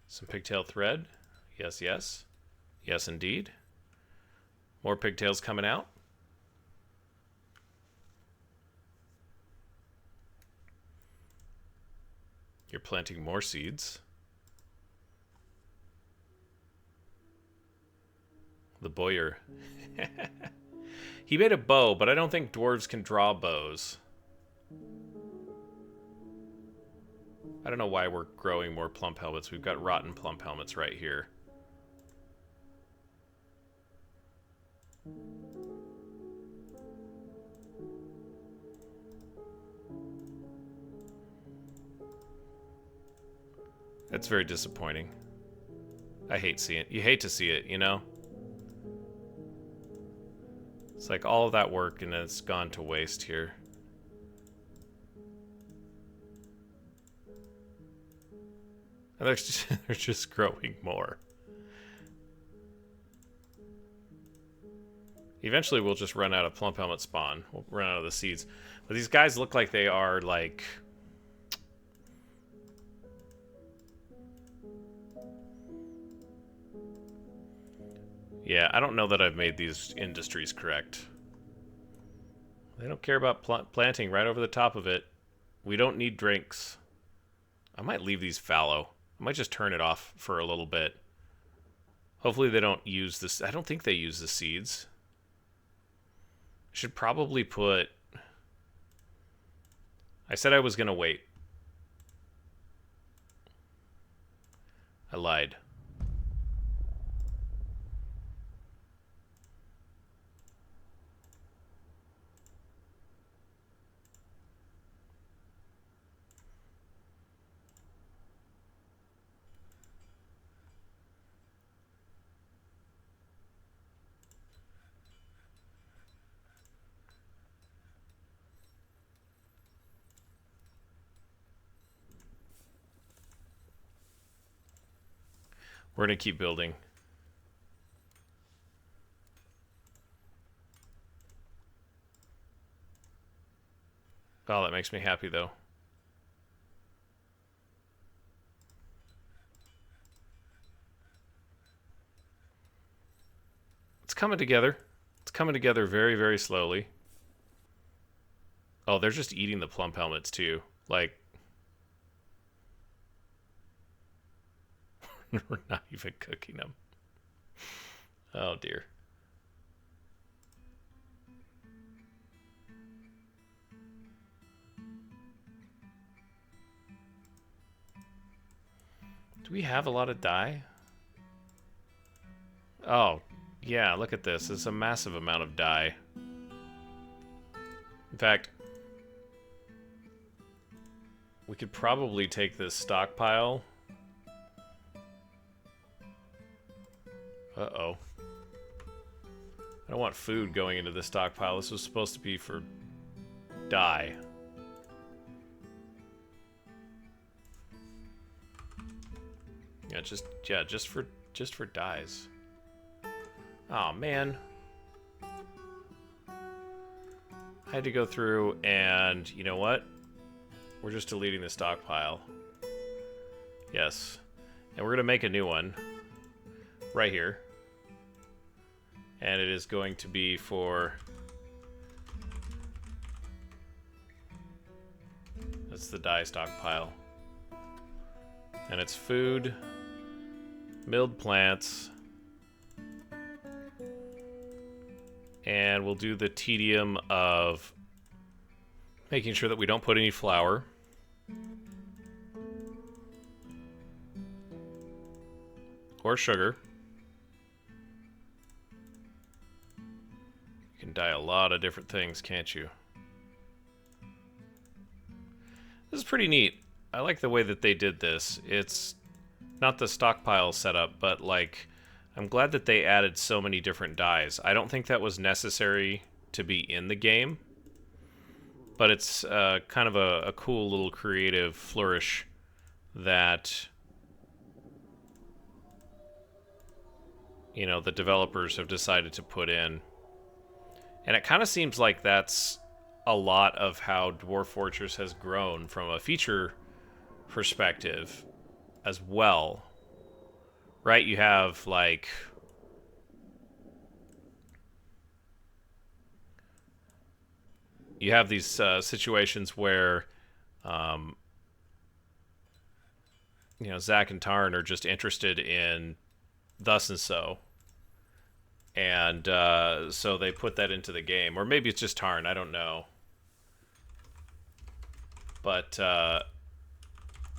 Some pigtail thread. Yes, yes. Yes, indeed. More pigtails coming out. You're planting more seeds. The Boyer. He made a bow, but I don't think dwarves can draw bows. I don't know why we're growing more plump helmets. We've got rotten plump helmets right here. That's very disappointing. I hate seeing it. You hate to see it, you know? It's like all of that work and it's gone to waste here. And they're just growing more. Eventually we'll just run out of plump helmet spawn. We'll run out of the seeds. But these guys look like they are like... Yeah, I don't know that I've made these industries correct. They don't care about planting right over the top of it. We don't need drinks. I might leave these fallow. I might just turn it off for a little bit. Hopefully they don't use this. I don't think they use the seeds. I should probably put... I said I was going to wait. I lied. We're going to keep building. Oh, that makes me happy, though. It's coming together. It's coming together very, very slowly. Oh, they're just eating the plump helmets, too. Like... We're not even cooking them. Oh, dear. Do we have a lot of dye? Oh, yeah, look at this. It's a massive amount of dye. In fact, we could probably take this stockpile. Uh-oh. I don't want food going into the stockpile. This was supposed to be for dye. Yeah, just for dyes. Oh man. I had to go through and you know what? We're just deleting the stockpile. Yes. And we're gonna make a new one. Right here. And it is going to be for... That's the dye stockpile. And it's food, milled plants, And we'll do the tedium of making sure that we don't put any flour. Or sugar. You can dye a lot of different things, can't you? This is pretty neat. I like the way that they did this. It's not the stockpile setup, but like, I'm glad that they added so many different dyes. I don't think that was necessary to be in the game, but it's kind of a cool little creative flourish that, you know, the developers have decided to put in. And it kind of seems like that's a lot of how Dwarf Fortress has grown from a feature perspective as well. Right? You have, like, you have these situations where, you know, Zach and Tarn are just interested in thus and so. And so they put that into the game. Or maybe it's just Tarn, I don't know. But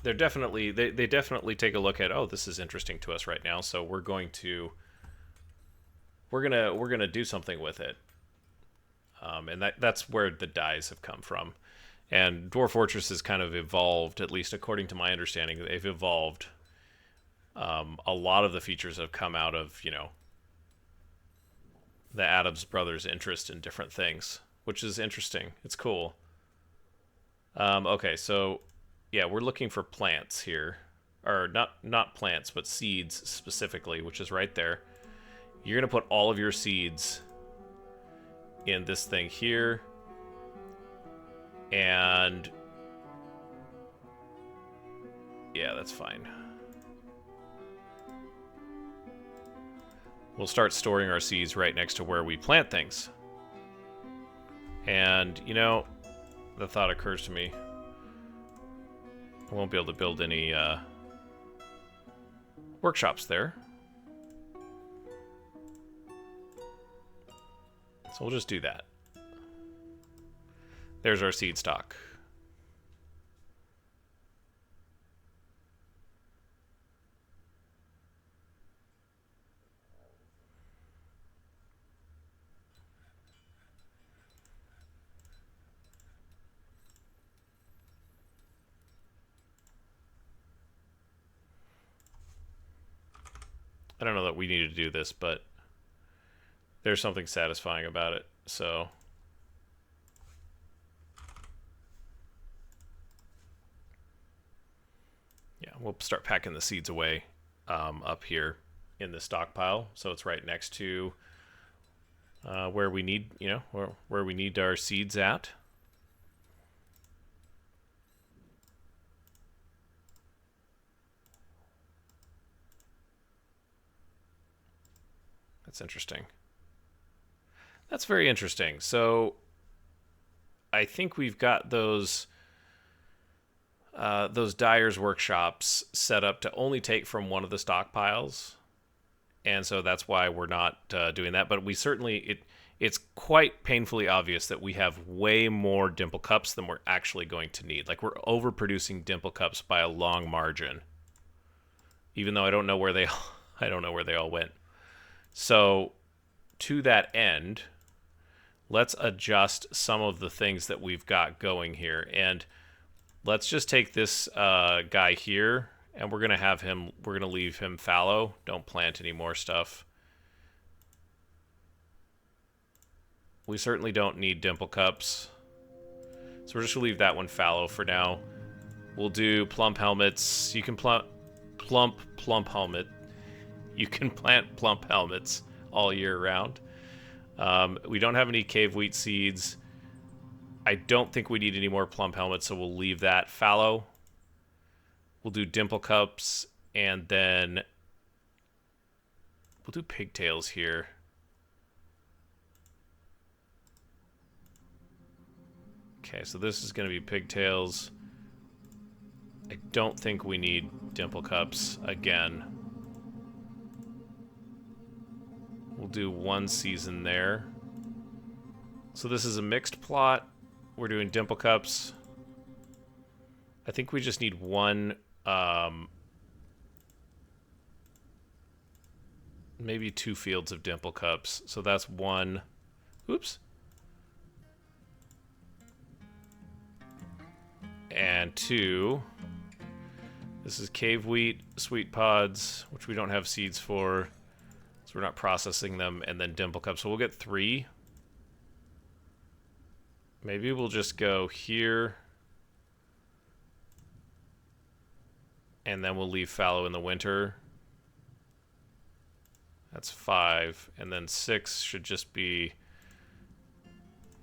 they're definitely they definitely take a look at, oh, this is interesting to us right now, so we're gonna do something with it. And that's where the dyes have come from. And Dwarf Fortress has kind of evolved, at least according to my understanding. They've evolved. A lot of the features have come out of, you know, the Adams brothers' interest in different things, which is interesting. It's cool. Okay, so yeah, we're looking for plants here, or not plants, but seeds specifically, which is right there. You're gonna put all of your seeds in this thing here, and yeah, that's fine. We'll start storing our seeds right next to where we plant things. And, you know, the thought occurs to me, I won't be able to build any workshops there. So we'll just do that. There's our seed stock. I don't know that we need to do this, but there's something satisfying about it, so. Yeah, we'll start packing the seeds away up here in the stockpile, so it's right next to where we need, you know, where we need our seeds at. That's interesting. That's very interesting. So I think we've got those dyers' workshops set up to only take from one of the stockpiles, and so that's why we're not doing that. But we certainly, it's quite painfully obvious that we have way more dimple cups than we're actually going to need. Like, we're overproducing dimple cups by a long margin, even though I don't know where they all went. So, to that end, let's adjust some of the things that we've got going here. And let's just take this guy here, and we're going to leave him fallow. Don't plant any more stuff. We certainly don't need dimple cups. So we're just going to leave that one fallow for now. We'll do plump helmets. You can plump helmet. You can plant plump helmets all year round. We don't have any cave wheat seeds. I don't think we need any more plump helmets, so we'll leave that fallow. We'll do dimple cups, and then we'll do pigtails here. Okay, so this is going to be pigtails. I don't think we need dimple cups again. We'll do one season there. So this is a mixed plot. We're doing dimple cups. I think we just need one, maybe 2 fields of dimple cups. So that's 1. Oops. And 2. This is cave wheat, sweet pods, which we don't have seeds for, so we're not processing them, and then dimple cups. So we'll get 3. Maybe we'll just go here, and then we'll leave fallow in the winter. That's 5, and then 6 should just be...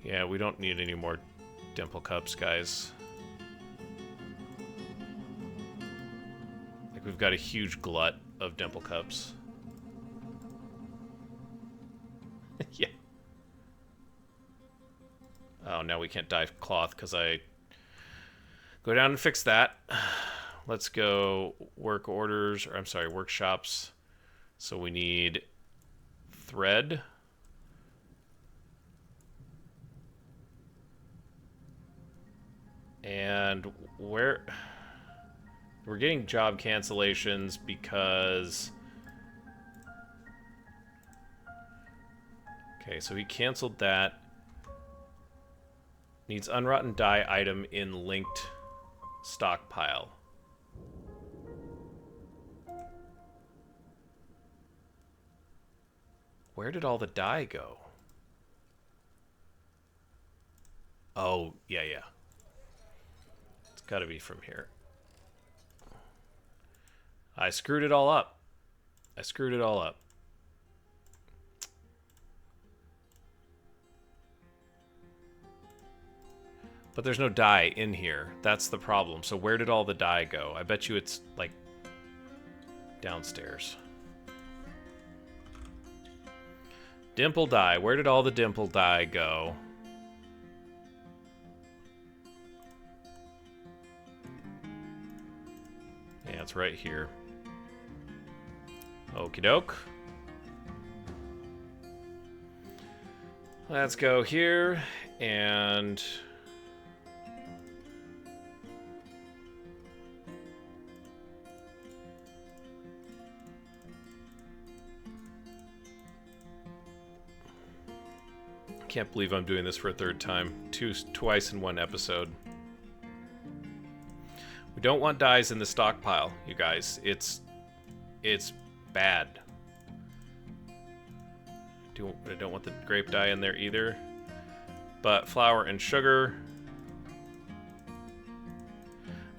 Yeah, we don't need any more dimple cups, guys. We've got a huge glut of dimple cups. Yeah. Oh, now we can't dye cloth because I go down and fix that. Let's go work orders, or I'm sorry, workshops. So we need thread. And where... We're getting job cancellations because... Okay, so he canceled that. Needs unrotten dye item in linked stockpile. Where did all the dye go? Oh, yeah. It's gotta be from here. I screwed it all up. But there's no dye in here. That's the problem. So where did all the dye go? I bet you it's, like, downstairs. Dimple dye. Where did all the dimple dye go? Yeah, it's right here. Okie doke. Let's go here and... Can't believe I'm doing this for a third time. Twice in one episode. We don't want dyes in the stockpile, you guys. It's bad. I don't want the grape dye in there either. But flour and sugar.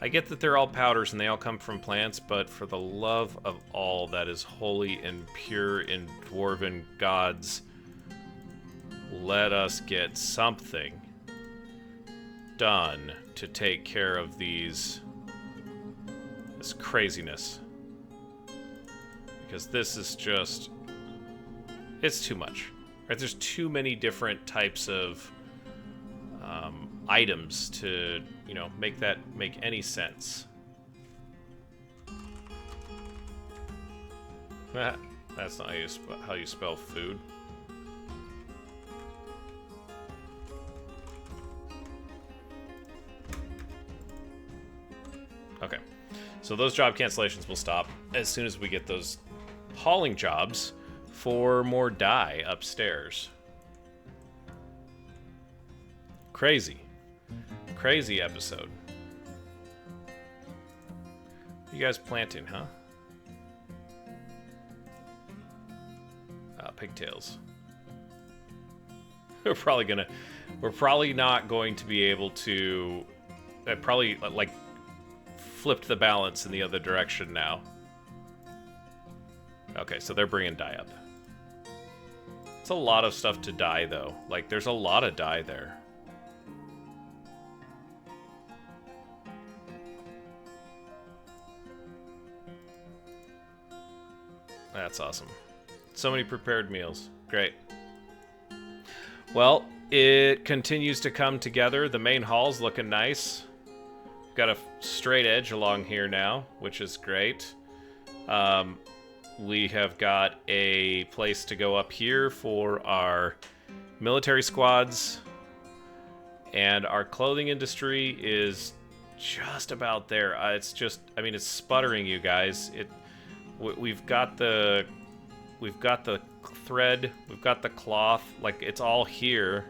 I get that they're all powders and they all come from plants, but for the love of all that is holy and pure in dwarven gods, let us get something done to take care of this craziness. Because this is just... It's too much. Right? There's too many different types of items to, make that make any sense. That's not how you spell food. Okay. So those job cancellations will stop as soon as we get those hauling jobs for more dye upstairs. Crazy. Crazy episode. You guys planting, huh? Pigtails. We're probably not going to be able to... I probably, like, flipped the balance in the other direction now. Okay, so they're bringing dye up. It's a lot of stuff to dye, though. Like, there's a lot of dye there. That's awesome. So many prepared meals. Great. Well, it continues to come together. The main hall's looking nice. Got a straight edge along here now, which is great. We have got a place to go up here for our military squads. And our clothing industry is just about there. It's just, I mean, it's sputtering, you guys. We've got the thread, we've got the cloth, like it's all here.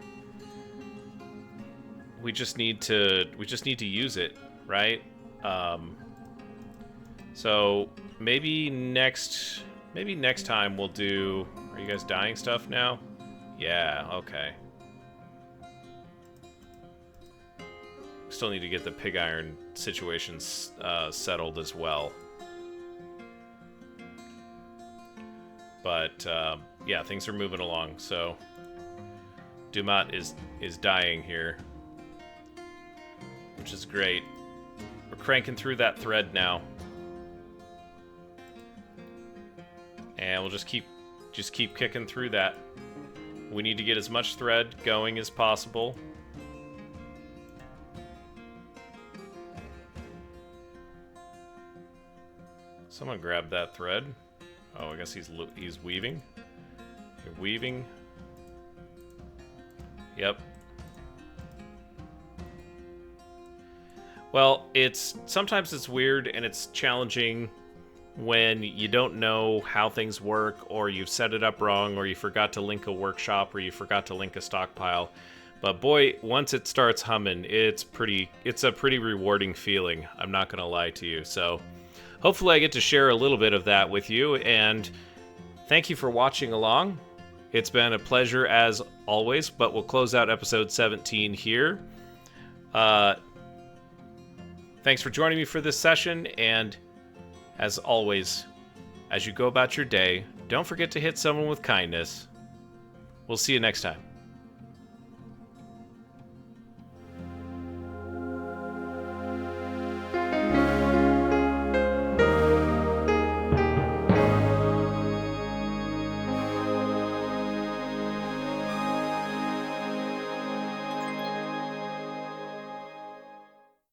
We just need to use it, right? So maybe next time we'll do. Are you guys dyeing stuff now? Yeah. Okay. Still need to get the pig iron situations settled as well. But yeah, things are moving along. So Dumat is dying here, which is great. We're cranking through that thread now, and we'll just keep kicking through that. We need to get as much thread going as possible. Someone grab that thread. Oh, I guess he's weaving. You're weaving. Yep. Well, sometimes it's weird and it's challenging when you don't know how things work, or you've set it up wrong, or you forgot to link a workshop, or you forgot to link a stockpile. But boy, once it starts humming, it's a pretty rewarding feeling. I'm not gonna lie to you. So hopefully I get to share a little bit of that with you, and thank you for watching along. It's been a pleasure as always, but we'll close out episode 17 here. Thanks for joining me for this session, and as always, as you go about your day, don't forget to hit someone with kindness. We'll see you next time.